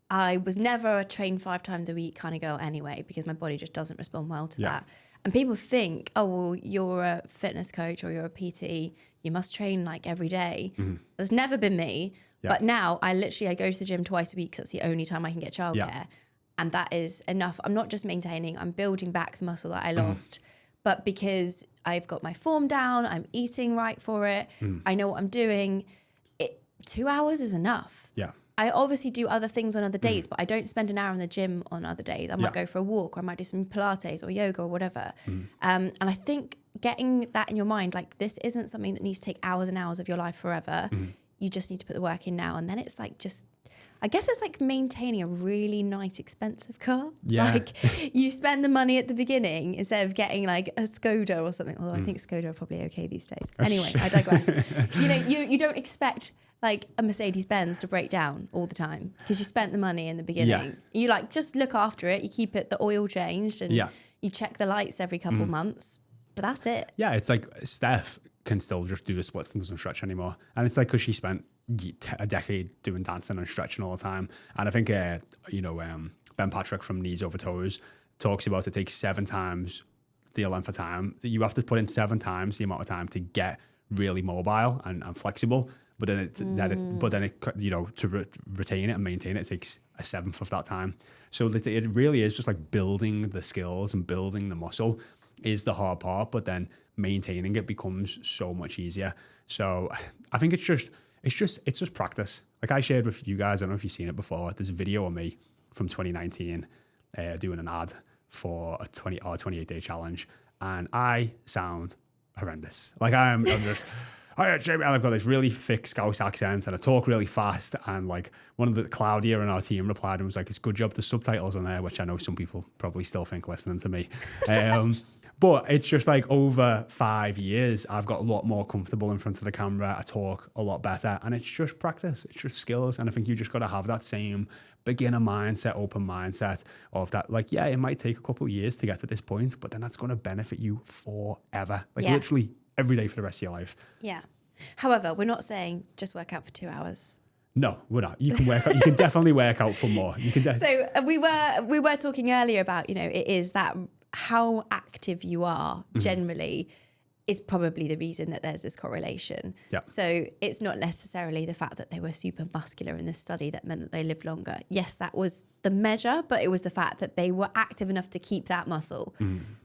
I was never a train 5 times a week kind of girl anyway, because my body just doesn't respond well to that. And people think, oh, well, you're a fitness coach or you're a PT, you must train like every day. That's never been me. But now I go to the gym twice a week because that's the only time I can get childcare. And that is enough. I'm not just maintaining, I'm building back the muscle that I lost. But because I've got my form down, I'm eating right for it, I know what I'm doing, 2 hours is enough. Yeah. I obviously do other things on other days, but I don't spend an hour in the gym on other days. I might go for a walk, or I might do some Pilates or yoga or whatever. And I think getting that in your mind, like, this isn't something that needs to take hours and hours of your life forever. You just need to put the work in now. And then it's like I guess it's like maintaining a really nice, expensive car. Yeah. Like, you spend the money at the beginning instead of getting like a Skoda or something. Although I think Skoda are probably okay these days. Anyway, I digress. You don't expect like a Mercedes-Benz to break down all the time because you spent the money in the beginning. You like just look after it. You keep the oil changed and you check the lights every couple of months. But that's it. Yeah, it's like Steph can still just do the splits and doesn't stretch anymore. And it's like because she spent a decade doing dancing and stretching all the time. And I think, Ben Patrick from Knees Over Toes talks about it takes 7 times the length of time. You have to put in 7 times the amount of time to get really mobile and flexible. But then to retain it and maintain it takes a 7th of that time. So it really is just like building the skills and building the muscle is the hard part, but then maintaining it becomes so much easier. So I think it's just practice. Like I shared with you guys, I don't know if you've seen it before. There's a video of me from 2019 doing an ad for a 28-day challenge, and I sound horrendous. Like I'm just. Hi, Jamie. I've got this really thick Scouse accent and I talk really fast. And like one of the Claudia in our team replied and was like, "It's good job the subtitles on there," which I know some people probably still think listening to me. But it's just like over 5 years, I've got a lot more comfortable in front of the camera. I talk a lot better, and it's just practice. It's just skills. And I think you just got to have that same beginner mindset, open mindset of that. Like, yeah, it might take a couple of years to get to this point, but then that's going to benefit you forever. Like literally every day for the rest of your life. Yeah. However, we're not saying just work out for 2 hours. No, we're not. You can work out. You can definitely work out for more. You can. So we were talking earlier about, it is that how active you are generally is probably the reason that there's this correlation. Yeah. So it's not necessarily the fact that they were super muscular in this study that meant that they lived longer. Yes, that was the measure, but it was the fact that they were active enough to keep that muscle.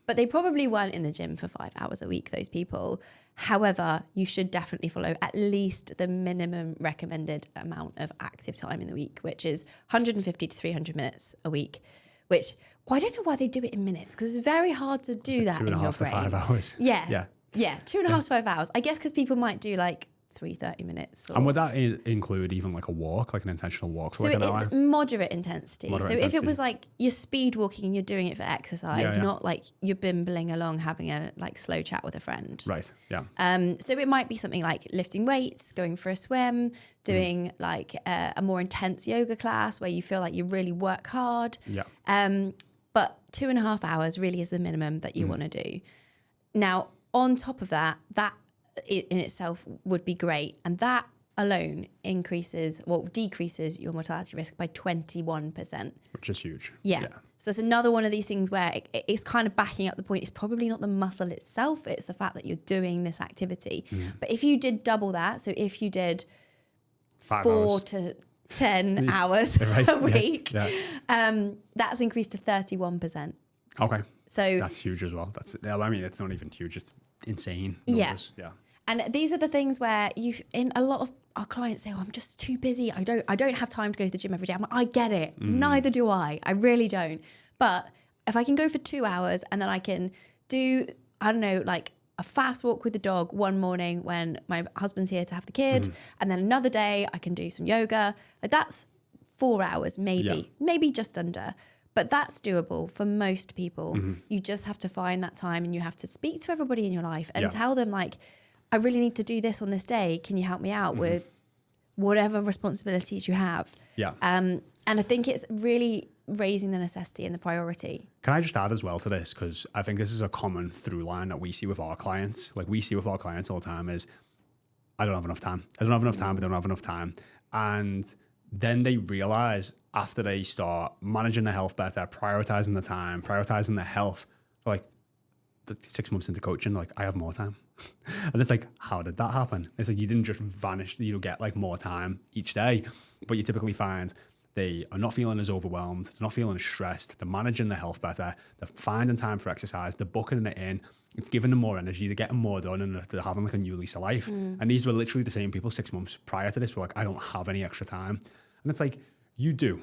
But they probably weren't in the gym for 5 hours a week, those people. However, you should definitely follow at least the minimum recommended amount of active time in the week, which is 150 to 300 minutes a week, which, I don't know why they do it in minutes, because it's very hard to do that in your brain. 2.5 to 5 hours. Yeah. 2.5 to 5 hours. I guess because people might do like 30 minutes. And would that include even like a walk, like an intentional walk for like an hour? So it's moderate intensity. If it was like you're speed walking and you're doing it for exercise, not like you're bimbling along having a like slow chat with a friend. Right, yeah. So it might be something like lifting weights, going for a swim, doing like a more intense yoga class where you feel like you really work hard. Yeah. But 2.5 hours really is the minimum that you want to do. Now, on top of that in itself would be great. And that alone decreases your mortality risk by 21%. Which is huge. Yeah. So that's another one of these things where it's kind of backing up the point. It's probably not the muscle itself. It's the fact that you're doing this activity. But if you did double that, so if you did 4 to 10 hours a week, that's increased to 31%. Okay. So that's huge as well. It's not even huge. It's insane numbers. Yeah. And these are the things where a lot of our clients say, "Oh, I'm just too busy. I don't have time to go to the gym every day." I'm like, I get it. Neither do I. I really don't. But if I can go for 2 hours and then I can do, I don't know, like a fast walk with the dog one morning when my husband's here to have the kid. And then another day I can do some yoga. Like that's 4 hours, maybe just under. But that's doable for most people. You just have to find that time, and you have to speak to everybody in your life and tell them, like, I really need to do this on this day. Can you help me out with whatever responsibilities you have? Yeah. And I think it's really raising the necessity and the priority. Can I just add as well to this? Because I think this is a common through line that we see with our clients. Like we see with our clients all the time is, I don't have enough time. I don't have enough time. I don't have enough time. And then they realize after they start managing their health better, prioritizing the time, prioritizing their health, like 6 months into coaching, like I have more time. And it's like, how did that happen? It's like, you didn't just vanish, you get like more time each day, but you typically find they are not feeling as overwhelmed, they're not feeling as stressed, they're managing their health better, they're finding time for exercise, they're booking it in, it's giving them more energy, they're getting more done, and they're having like a new lease of life. And these were literally the same people 6 months prior to this were like, I don't have any extra time. And it's like, you do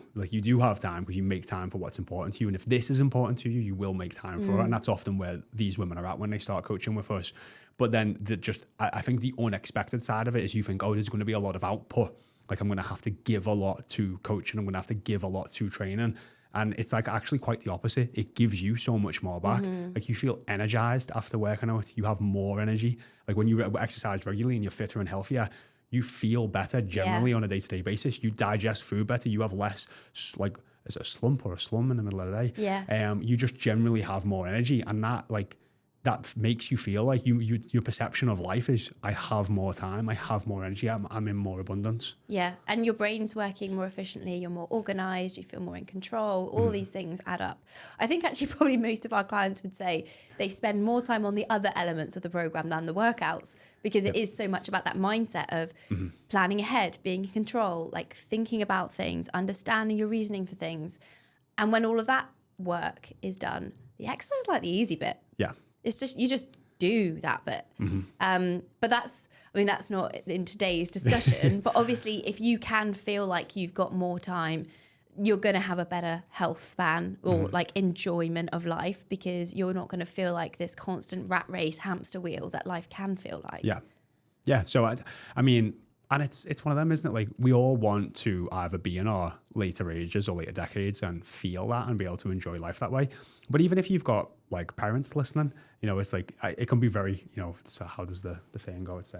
have time because you make time for what's important to you. And if this is important to you, you will make time for it. And that's often where these women are at when they start coaching with us. But then I think the unexpected side of it is you think, oh, there's going to be a lot of output. Like I'm going to have to give a lot to coaching. I'm going to have to give a lot to training. And it's like actually quite the opposite. It gives you so much more back. Like you feel energized after working out. You have more energy. Like when you exercise regularly and you're fitter and healthier, you feel better generally on a day-to-day basis. You digest food better. You have less, like, is it a slump or a slum in the middle of the day? Yeah. You just generally have more energy, and that makes you feel like your perception of life is, I have more time, I have more energy, I'm in more abundance. Yeah, and your brain's working more efficiently, you're more organized, you feel more in control, all these things add up. I think actually probably most of our clients would say they spend more time on the other elements of the program than the workouts, because it is so much about that mindset of planning ahead, being in control, like thinking about things, understanding your reasoning for things. And when all of that work is done, the exercise is like the easy bit. Yeah. It's just, you just do that bit. But that's not in today's discussion, but obviously if you can feel like you've got more time, you're going to have a better health span or like enjoyment of life, because you're not going to feel like this constant rat race hamster wheel that life can feel like. Yeah. So I mean, and it's one of them, isn't it? Like we all want to either be in our later ages or later decades and feel that and be able to enjoy life that way. But even if you've got like parents listening, it's like, it can be very, so how does the saying go? It's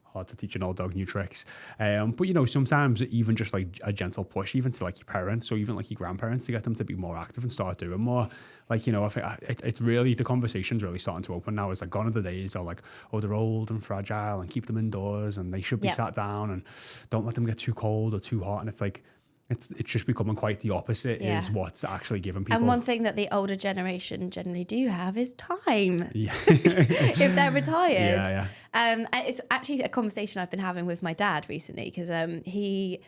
hard to teach an old dog new tricks. But sometimes even just like a gentle push, even to like your parents or even like your grandparents, to get them to be more active and start doing more. Like, I think it's really, the conversation's really starting to open now. It's like gone are the days are like, oh, they're old and fragile and keep them indoors and they should be sat down and don't let them get too cold or too hot. And it's like, it's just becoming quite the opposite is what's actually giving people. And one thing that the older generation generally do have is time. Yeah. If they're retired. Yeah. And it's actually a conversation I've been having with my dad recently, because he,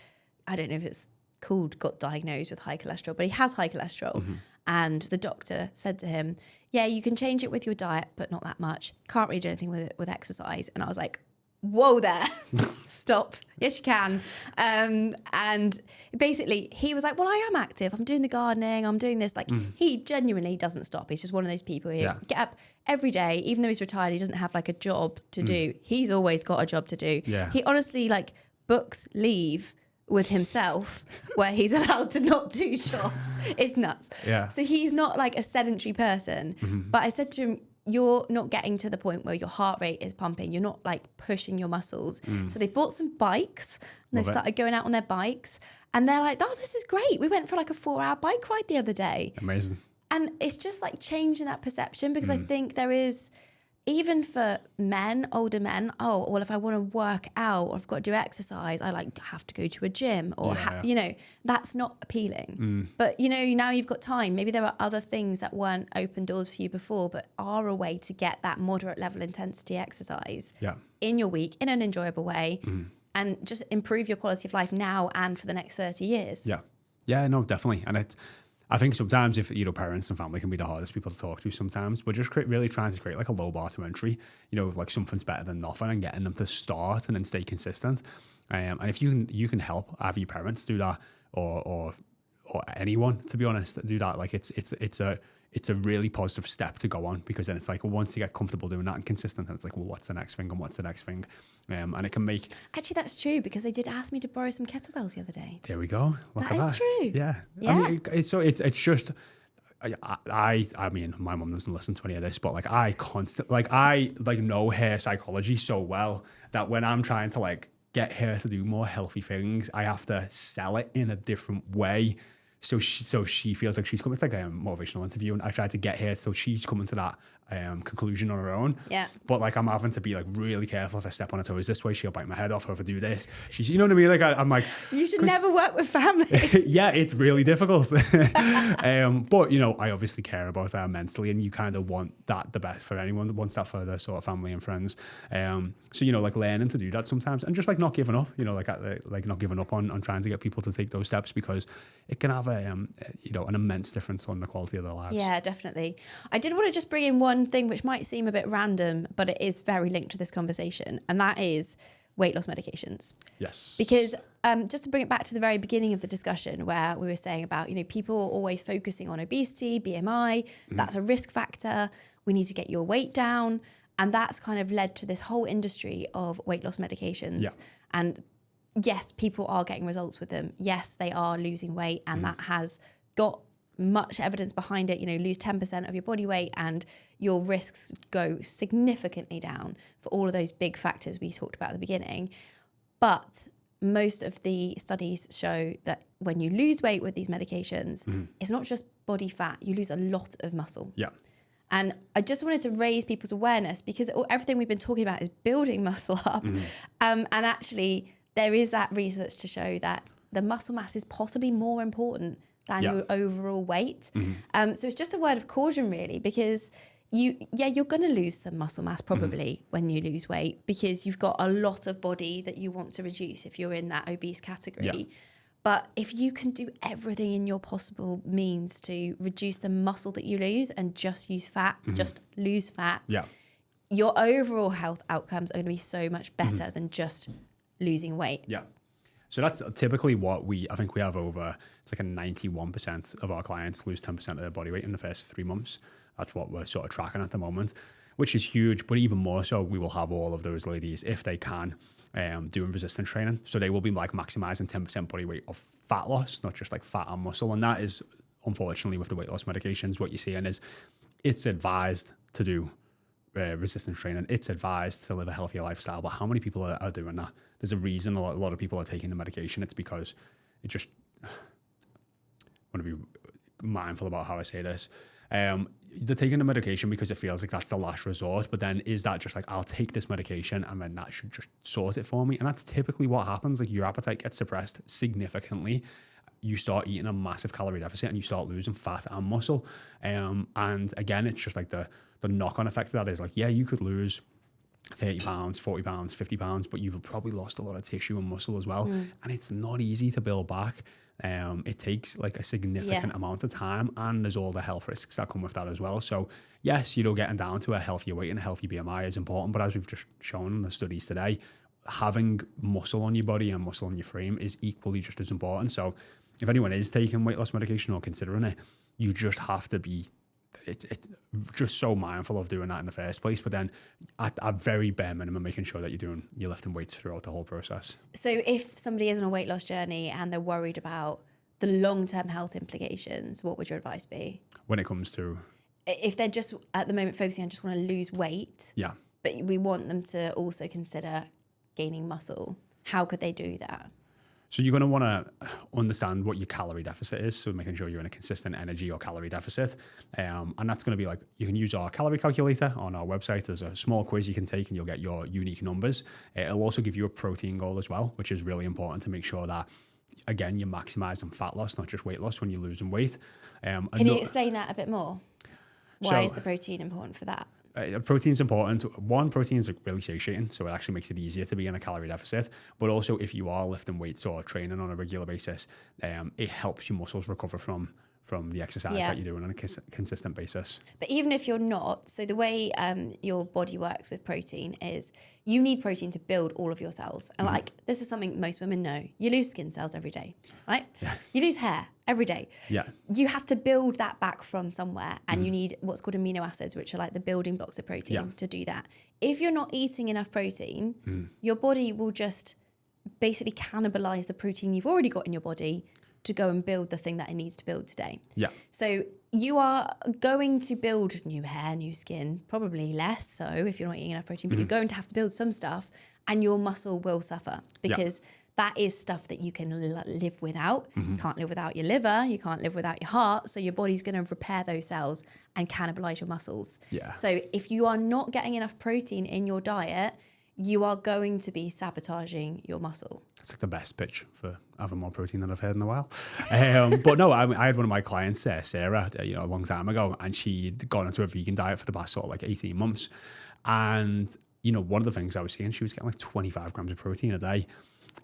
I don't know if it's got diagnosed with high cholesterol, but he has high cholesterol. And the doctor said to him, yeah, you can change it with your diet, but not that much. Can't really do anything with exercise. And I was like, whoa there, stop. Yes, you can. And basically he was like, well, I am active. I'm doing the gardening. I'm doing this. Like he genuinely doesn't stop. He's just one of those people who get up every day, even though he's retired, he doesn't have like a job to do. He's always got a job to do. Yeah. He honestly like books leave with himself where he's allowed to not do jobs. It's nuts. Yeah. So he's not like a sedentary person. But I said to him, you're not getting to the point where your heart rate is pumping. You're not like pushing your muscles. So they bought some bikes and they started going out on their bikes, and they're like, oh, this is great. We went for like a 4-hour bike ride the other day. Amazing. And it's just like changing that perception, because I think there is, even for men, older men, oh, well, if I want to work out or I've got to do exercise, I like have to go to a gym or, that's not appealing. But, now you've got time. Maybe there are other things that weren't open doors for you before, but are a way to get that moderate level intensity exercise in your week in an enjoyable way and just improve your quality of life now and for the next 30 years. Yeah, no, definitely. And I think sometimes if, parents and family can be the hardest people to talk to sometimes, we're just really trying to create like a low bar to entry, like something's better than nothing, and getting them to start and then stay consistent. And if you can help either your parents do that or anyone, to be honest, do that, like it's it's a really positive step to go on, because then it's like, well, once you get comfortable doing that and consistent, then it's like, well, what's the next thing and what's the next thing? And it can make... Actually, that's true, because they did ask me to borrow some kettlebells the other day. There we go. Look That at is that. true. Yeah. Yeah. I mean, it's just... I mean, my mum doesn't listen to any of this, but like I know her psychology so well that when I'm trying to like get her to do more healthy things, I have to sell it in a different way. So she feels like she's coming. It's like a motivational interview, and I try to get her so she's coming to that conclusion on her own. Yeah. But like I'm having to be like really careful. If I step on her toes this way, she'll bite my head off. Or if I do this, she's, you know what I mean? Like I'm like, you should never work with family. yeah, it's really difficult. But you know, I obviously care about her mentally, and you kind of want that the best for anyone that wants that for their sort of family and friends. So you know, like learning to do that sometimes, and just like not giving up. You know, like not giving up on trying to get people to take those steps, because it can have you know, an immense difference on the quality of their lives. Yeah, definitely. I did want to just bring in one thing which might seem a bit random, but it is very linked to this conversation, and that is weight loss medications. Yes. Because just to bring it back to the very beginning of the discussion, where we were saying about, you know, people are always focusing on obesity, BMI, that's a risk factor. We need to get your weight down. And that's kind of led to this whole industry of weight loss medications. Yeah. And yes, people are getting results with them. Yes, they are losing weight, and that has got much evidence behind it. You know, lose 10% of your body weight and your risks go significantly down for all of those big factors we talked about at the beginning. But most of the studies show that when you lose weight with these medications, it's not just body fat, you lose a lot of muscle. Yeah. And I just wanted to raise people's awareness, because everything we've been talking about is building muscle up. And actually, there is that research to show that the muscle mass is possibly more important than your overall weight. So it's just a word of caution, really, because you're going to lose some muscle mass probably when you lose weight, because you've got a lot of body that you want to reduce if you're in that obese category. Yeah. But if you can do everything in your possible means to reduce the muscle that you lose and just use fat, just lose fat, your overall health outcomes are going to be so much better than just losing weight. Yeah. So that's typically what I think we have over, it's like a 91% of our clients lose 10% of their body weight in the first 3 months. That's what we're sort of tracking at the moment, which is huge. But even more so, we will have all of those ladies, if they can, doing resistance training. So they will be like maximizing 10% body weight of fat loss, not just like fat and muscle. And that is, unfortunately, with the weight loss medications, what you're seeing is it's advised to do resistance training. It's advised to live a healthier lifestyle. But how many people are doing that? There's a reason a lot of people are taking the medication. It's because it just, I want to be mindful about how I say this. They're taking the medication because it feels like that's the last resort, but then is that just like, I'll take this medication and then that should just sort it for me? And that's typically what happens. Like your appetite gets suppressed significantly. You start eating a massive calorie deficit and you start losing fat and muscle. And again, it's just like the knock-on effect of that is like, yeah, you could lose 30 pounds, 40 pounds, 50 pounds, but you've probably lost a lot of tissue and muscle as well. And it's not easy to build back. It takes like a significant amount of time, and there's all the health risks that come with that as well. So yes, you know, getting down to a healthier weight and a healthy BMI is important, but as we've just shown in the studies today, having muscle on your body and muscle on your frame is equally just as important. So if anyone is taking weight loss medication or considering it, you just have to be it's just so mindful of doing that in the first place, but then at a very bare minimum, making sure that you're lifting weights throughout the whole process. So if somebody is on a weight loss journey and they're worried about the long-term health implications, what would your advice be? When it comes to... If they're just at the moment focusing on just want to lose weight, but we want them to also consider gaining muscle, how could they do that? So you're going to want to understand what your calorie deficit is. So making sure you're in a consistent energy or calorie deficit. And that's going to be like, you can use our calorie calculator on our website. There's a small quiz you can take and you'll get your unique numbers. It'll also give you a protein goal as well, which is really important to make sure that, again, you're maximizing fat loss, not just weight loss when you're losing weight. Can you explain that a bit more? Why is the protein important for that? Protein's important. One, protein is really satiating, so it actually makes it easier to be in a calorie deficit. But also, if you are lifting weights or training on a regular basis, it helps your muscles recover from from the exercise that you're doing on a consistent basis. But even if you're not, so the way your body works with protein is you need protein to build all of your cells. And like, this is something most women know. You lose skin cells every day, right? Yeah. You lose hair every day. Yeah. You have to build that back from somewhere. And you need what's called amino acids, which are like the building blocks of protein to do that. If you're not eating enough protein, your body will just basically cannibalize the protein you've already got in your body to go and build the thing that it needs to build today. Yeah. So you are going to build new hair, new skin, probably less so if you're not eating enough protein, but you're going to have to build some stuff and your muscle will suffer because that is stuff that you can live without. You can't live without your liver, you can't live without your heart. So your body's going to repair those cells and cannibalize your muscles. Yeah. So if you are not getting enough protein in your diet, you are going to be sabotaging your muscle. It's like the best pitch for having more protein than I've heard in a while. But no, I had one of my clients, Sarah, a long time ago, and she'd gone into a vegan diet for the past sort of like 18 months. And, one of the things I was seeing, she was getting like 25 grams of protein a day.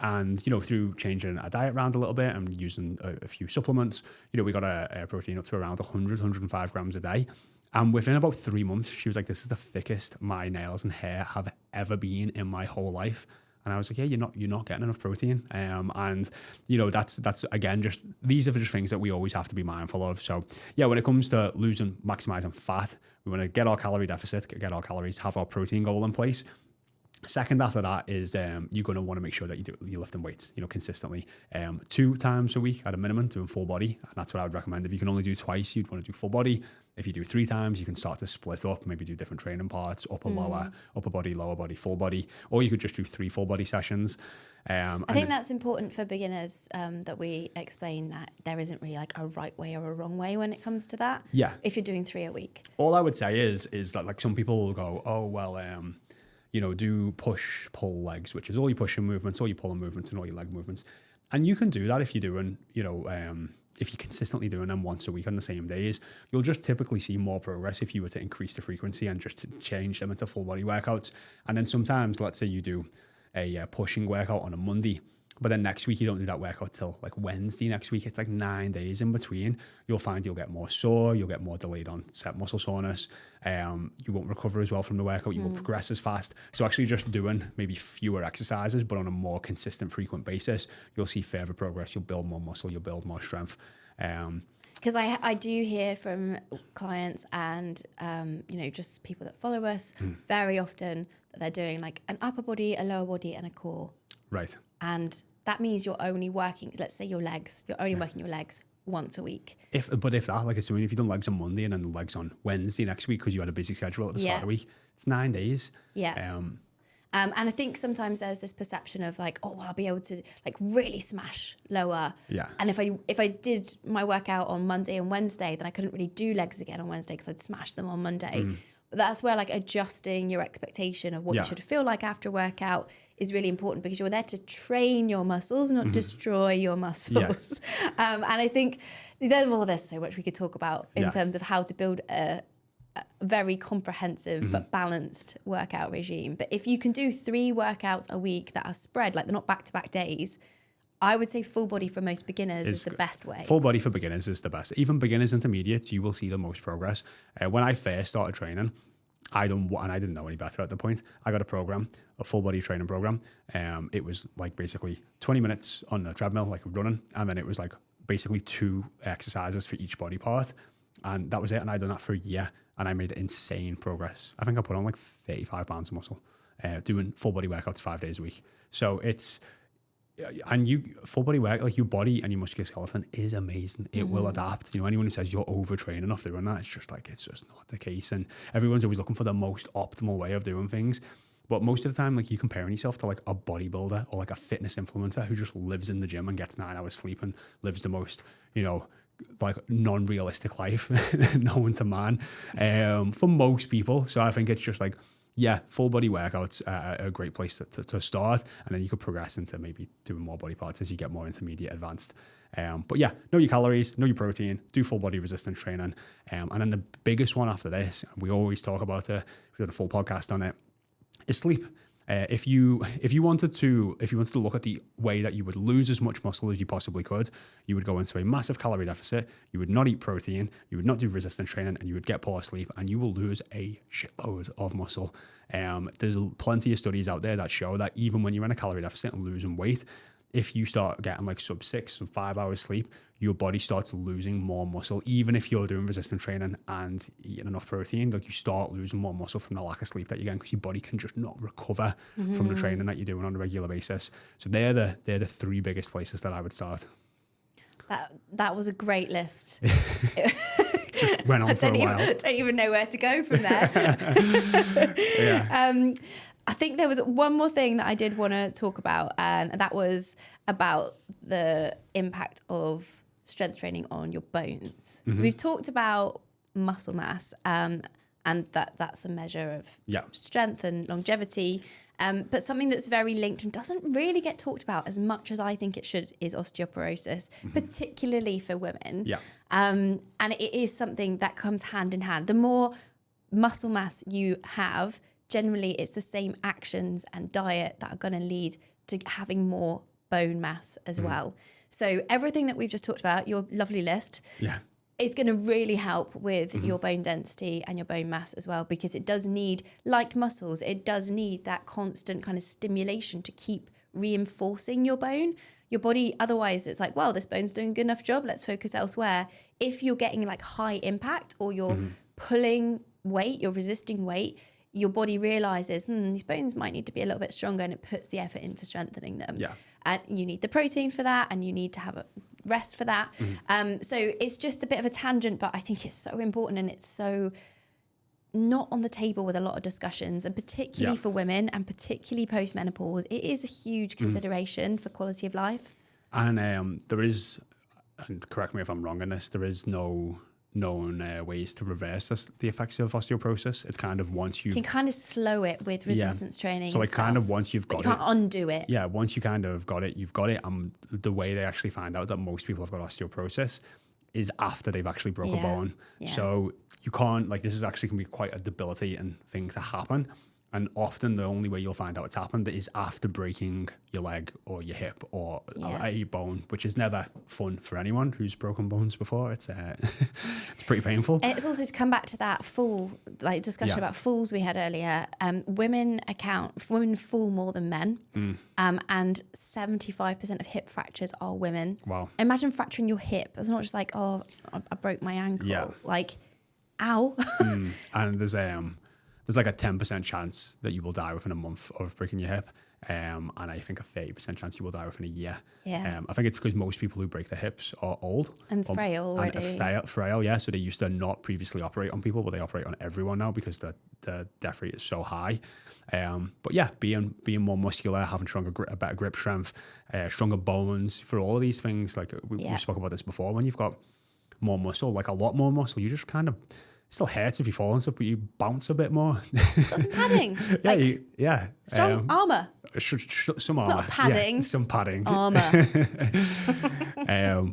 And, through changing our diet around a little bit and using a few supplements, we got a protein up to around 100, 105 grams a day. And within about 3 months, she was like, this is the thickest my nails and hair have ever been in my whole life. And I was like, yeah, you're not getting enough protein. And that's again, just, these are just things that we always have to be mindful of. So yeah, when it comes to maximizing fat, we want to get our calorie deficit, get our calories, have our protein goal in place. Second after that is you're going to want to make sure that you're lifting weights, consistently. 2 times a week at a minimum, doing full body. And that's what I would recommend. If you can only do twice, you'd want to do full body. If you do 3 times, you can start to split up, maybe do different training parts, upper body, lower body, full body, or you could just do 3 full body sessions. I think that's important for beginners, that we explain that there isn't really like a right way or a wrong way when it comes to that. Yeah. If you're doing 3 a week. All I would say is that like some people will go, oh, well, do push, pull legs, which is all your pushing movements, all your pulling movements, and all your leg movements. And you can do that if you're doing, if you're consistently doing them once a week on the same days. You'll just typically see more progress if you were to increase the frequency and just to change them into full body workouts. And then sometimes, let's say you do a pushing workout on a Monday, but then next week you don't do that workout till like Wednesday next week. It's like 9 days in between. You'll find you'll get more sore, you'll get more delayed onset muscle soreness. You won't recover as well from the workout. You won't progress as fast. So actually just doing maybe fewer exercises, but on a more consistent, frequent basis, you'll see further progress. You'll build more muscle, you'll build more strength. Because I do hear from clients and, just people that follow us very often that they're doing like an upper body, a lower body and a core. Right. And that means you're only working, let's say your legs, you're only working your legs once a week. If that, like it's doing, if you've done legs on Monday and then legs on Wednesday next week because you had a busy schedule at the start of the week, it's 9 days. Yeah. And I think sometimes there's this perception of like, oh, well, I'll be able to like really smash lower. Yeah. And if I did my workout on Monday and Wednesday, then I couldn't really do legs again on Wednesday because I'd smash them on Monday. But that's where like adjusting your expectation of what you should feel like after a workout is really important because you're there to train your muscles, not destroy your muscles. Yeah. And I think there's so much we could talk about in terms of how to build a very comprehensive but balanced workout regime. But if you can do 3 workouts a week that are spread, like they're not back-to-back days, I would say full body for most beginners is the best way. Full body for beginners is the best. Even beginners, intermediates, you will see the most progress. When I first started training, I didn't know any better at the point. I got a full body training program. It was like basically 20 minutes on the treadmill, like running. And then it was like basically 2 exercises for each body part. And that was it. And I'd done that for a year and I made insane progress. I think I put on like 35 pounds of muscle, doing full body workouts 5 days a week. So full body work, like your body and your musculoskeleton is amazing. It will adapt. Anyone who says you're overtraining off doing that, it's just not the case. And everyone's always looking for the most optimal way of doing things. But most of the time, like you're comparing yourself to like a bodybuilder or like a fitness influencer who just lives in the gym and gets 9 hours sleep and lives the most, like non-realistic life known to man for most people. So I think it's just like, yeah, full body workouts are a great place to start. And then you could progress into maybe doing more body parts as you get more intermediate advanced. But yeah, know your calories, know your protein, do full body resistance training. And then the biggest one after this, we always talk about it, we've done a full podcast on it, is sleep. If you wanted to look at the way that you would lose as much muscle as you possibly could, you would go into a massive calorie deficit. You would not eat protein. You would not do resistance training, and you would get poor sleep, and you will lose a shitload of muscle. There's plenty of studies out there that show that even when you're in a calorie deficit and losing weight, if you start getting like sub 6, sub 5 hours sleep, your body starts losing more muscle. Even if you're doing resistance training and eating enough protein, like you start losing more muscle from the lack of sleep that you're getting, because your body can just not recover from the training that you're doing on a regular basis. So they're the 3 biggest places that I would start. That was a great list. Just went on for a while. I don't even know where to go from there. Yeah. I think there was one more thing that I did want to talk about, and that was about the impact of strength training on your bones. So we've talked about muscle mass, and that's a measure of strength and longevity. But something that's very linked and doesn't really get talked about as much as I think it should is osteoporosis, particularly for women. Yeah. And it is something that comes hand in hand. The more muscle mass you have, generally it's the same actions and diet that are going to lead to having more bone mass as well. So everything that we've just talked about, your lovely list, is going to really help with your bone density and your bone mass as well, because it does need, like muscles, it does need that constant kind of stimulation to keep reinforcing your bone. Your body, otherwise it's like, well, this bone's doing a good enough job, let's focus elsewhere. If you're getting like high impact, or you're pulling weight, you're resisting weight, your body realizes, these bones might need to be a little bit stronger, and it puts the effort into strengthening them. Yeah. And you need the protein for that, and you need to have a rest for that. So it's just a bit of a tangent, but I think it's so important, and it's so not on the table with a lot of discussions, and particularly for women, and particularly post-menopause. It is a huge consideration for quality of life. And there is, and correct me if I'm wrong in this, there is no known ways to reverse the effects of osteoporosis. It's kind of once you can kind of slow it with resistance training. So like kind of once you've got it, you can't undo it. Yeah, once you kind of got it, you've got it. And the way they actually find out that most people have got osteoporosis is after they've actually broke a bone. So you can't, like, this is actually can be quite a debilitating thing to happen. And often the only way you'll find out it's happened is after breaking your leg or your hip or a bone, which is never fun for anyone who's broken bones before. It's it's pretty painful. And it's also to come back to that fall, like discussion about falls we had earlier. Women fall more than men, and 75% of hip fractures are women. Wow! Imagine fracturing your hip. It's not just like, oh, I broke my ankle. Yeah. Like, ow. And there's like a 10% chance that you will die within a month of breaking your hip. And I think a 30% chance you will die within a year. Yeah. I think it's because most people who break their hips are old. And frail already. And frail, yeah. So they used to not previously operate on people, but they operate on everyone now because the death rate is so high. But yeah, being more muscular, having a better grip strength, stronger bones, for all of these things, like we spoke about this before, when you've got more muscle, like a lot more muscle, you just kind of, still hurts if you fall and stuff, but you bounce a bit more. Got some padding. Strong armor. Some armor. Not padding. Yeah, some padding. It's armor.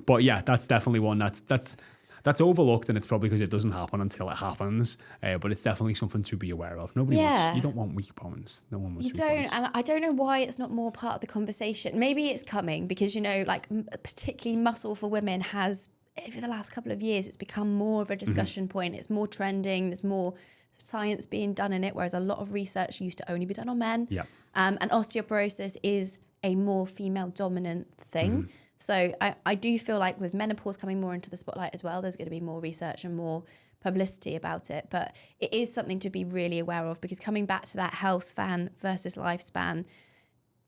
But yeah, that's definitely one that's overlooked, and it's probably because it doesn't happen until it happens. But it's definitely something to be aware of. You don't want weak bones. No one wants weak bones. And I don't know why it's not more part of the conversation. Maybe it's coming because, like particularly muscle for women has, over the last couple of years, it's become more of a discussion point. It's more trending. There's more science being done in it, whereas a lot of research used to only be done on men. Yeah. And osteoporosis is a more female-dominant thing. So I do feel like with menopause coming more into the spotlight as well, there's going to be more research and more publicity about it. But it is something to be really aware of, because coming back to that health span versus lifespan,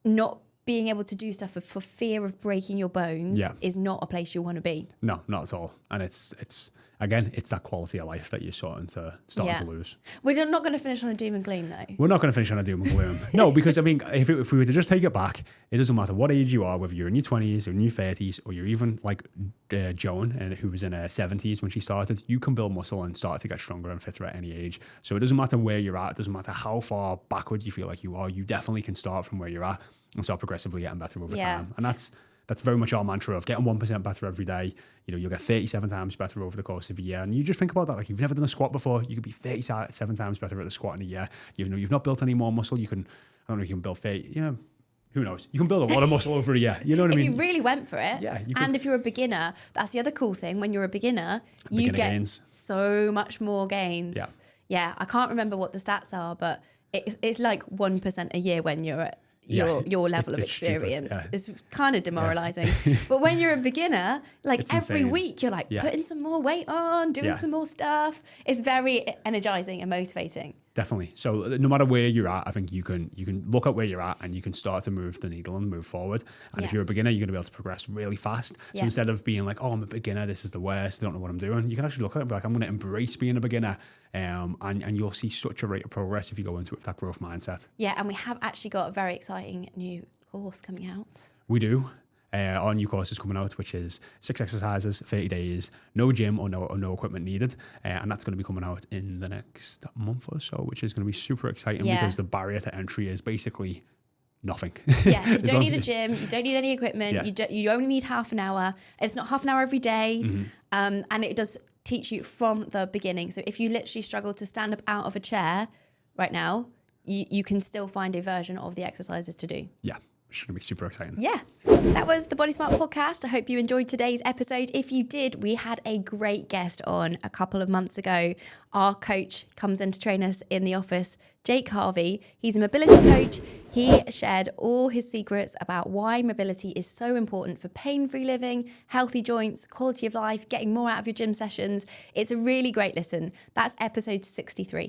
not being able to do stuff for fear of breaking your bones is not a place you want to be. No, not at all. And it's again, it's that quality of life that you're starting to lose. We're not going to finish on a doom and gloom, though. We're not going to finish on a doom and gloom. No, because I mean, if we were to just take it back, it doesn't matter what age you are, whether you're in your 20s or in your 30s, or you're even like Joan, who was in her 70s when she started. You can build muscle and start to get stronger and fitter at any age. So it doesn't matter where you're at. It doesn't matter how far backwards you feel like you are. You definitely can start from where you're at and start progressively getting better over time. And that's very much our mantra of getting 1% better every day. You'll get 37 times better over the course of a year. And you just think about that. Like, you've never done a squat before, you could be 37 times better at the squat in a year. You've not built any more muscle, you can I don't know if you can build fat. Yeah, who knows? You can build a lot of muscle over a year. You know what I mean? If you really went for it, Yeah, and if you're a beginner, that's the other cool thing. When you're a beginner, you Beginner get gains. so much more gains. Yeah. Yeah, I can't remember what the stats are, but it's like 1% a year when you're at your level of It's stupid, experience. yeah. It's kind of demoralizing. But when you're a beginner, like It's every insane. week you're like Yeah. putting some more weight on, doing some more stuff. It's very energizing and motivating. Definitely. So no matter where you're at, I think you can look at where you're at and you can start to move the needle and move forward. And if you're a beginner, you're going to be able to progress really fast. So instead of being like, oh, I'm a beginner, this is the worst, I don't know what I'm doing, you can actually look at it and be like, I'm going to embrace being a beginner. And you'll see such a rate of progress if you go into it with that growth mindset. Yeah, and we have actually got a very exciting new course coming out. We do. Our new course is coming out, which is 6 exercises, 30 days, no gym or no equipment needed. And that's going to be coming out in the next month or so, which is going to be super exciting because the barrier to entry is basically nothing. Yeah, you don't need a gym, you don't need any equipment, you only need half an hour. It's not half an hour every day. And it does teach you from the beginning. So if you literally struggle to stand up out of a chair right now, you can still find a version of the exercises to do. Yeah. It's going to be super exciting. Yeah, that was the Body Smart podcast. I hope you enjoyed today's episode. If you did, we had a great guest on a couple of months ago. Our coach comes in to train us in the office, Jake Harvey. He's a mobility coach. He shared all his secrets about why mobility is so important for pain-free living, healthy joints, quality of life, getting more out of your gym sessions. It's a really great listen. That's episode 63.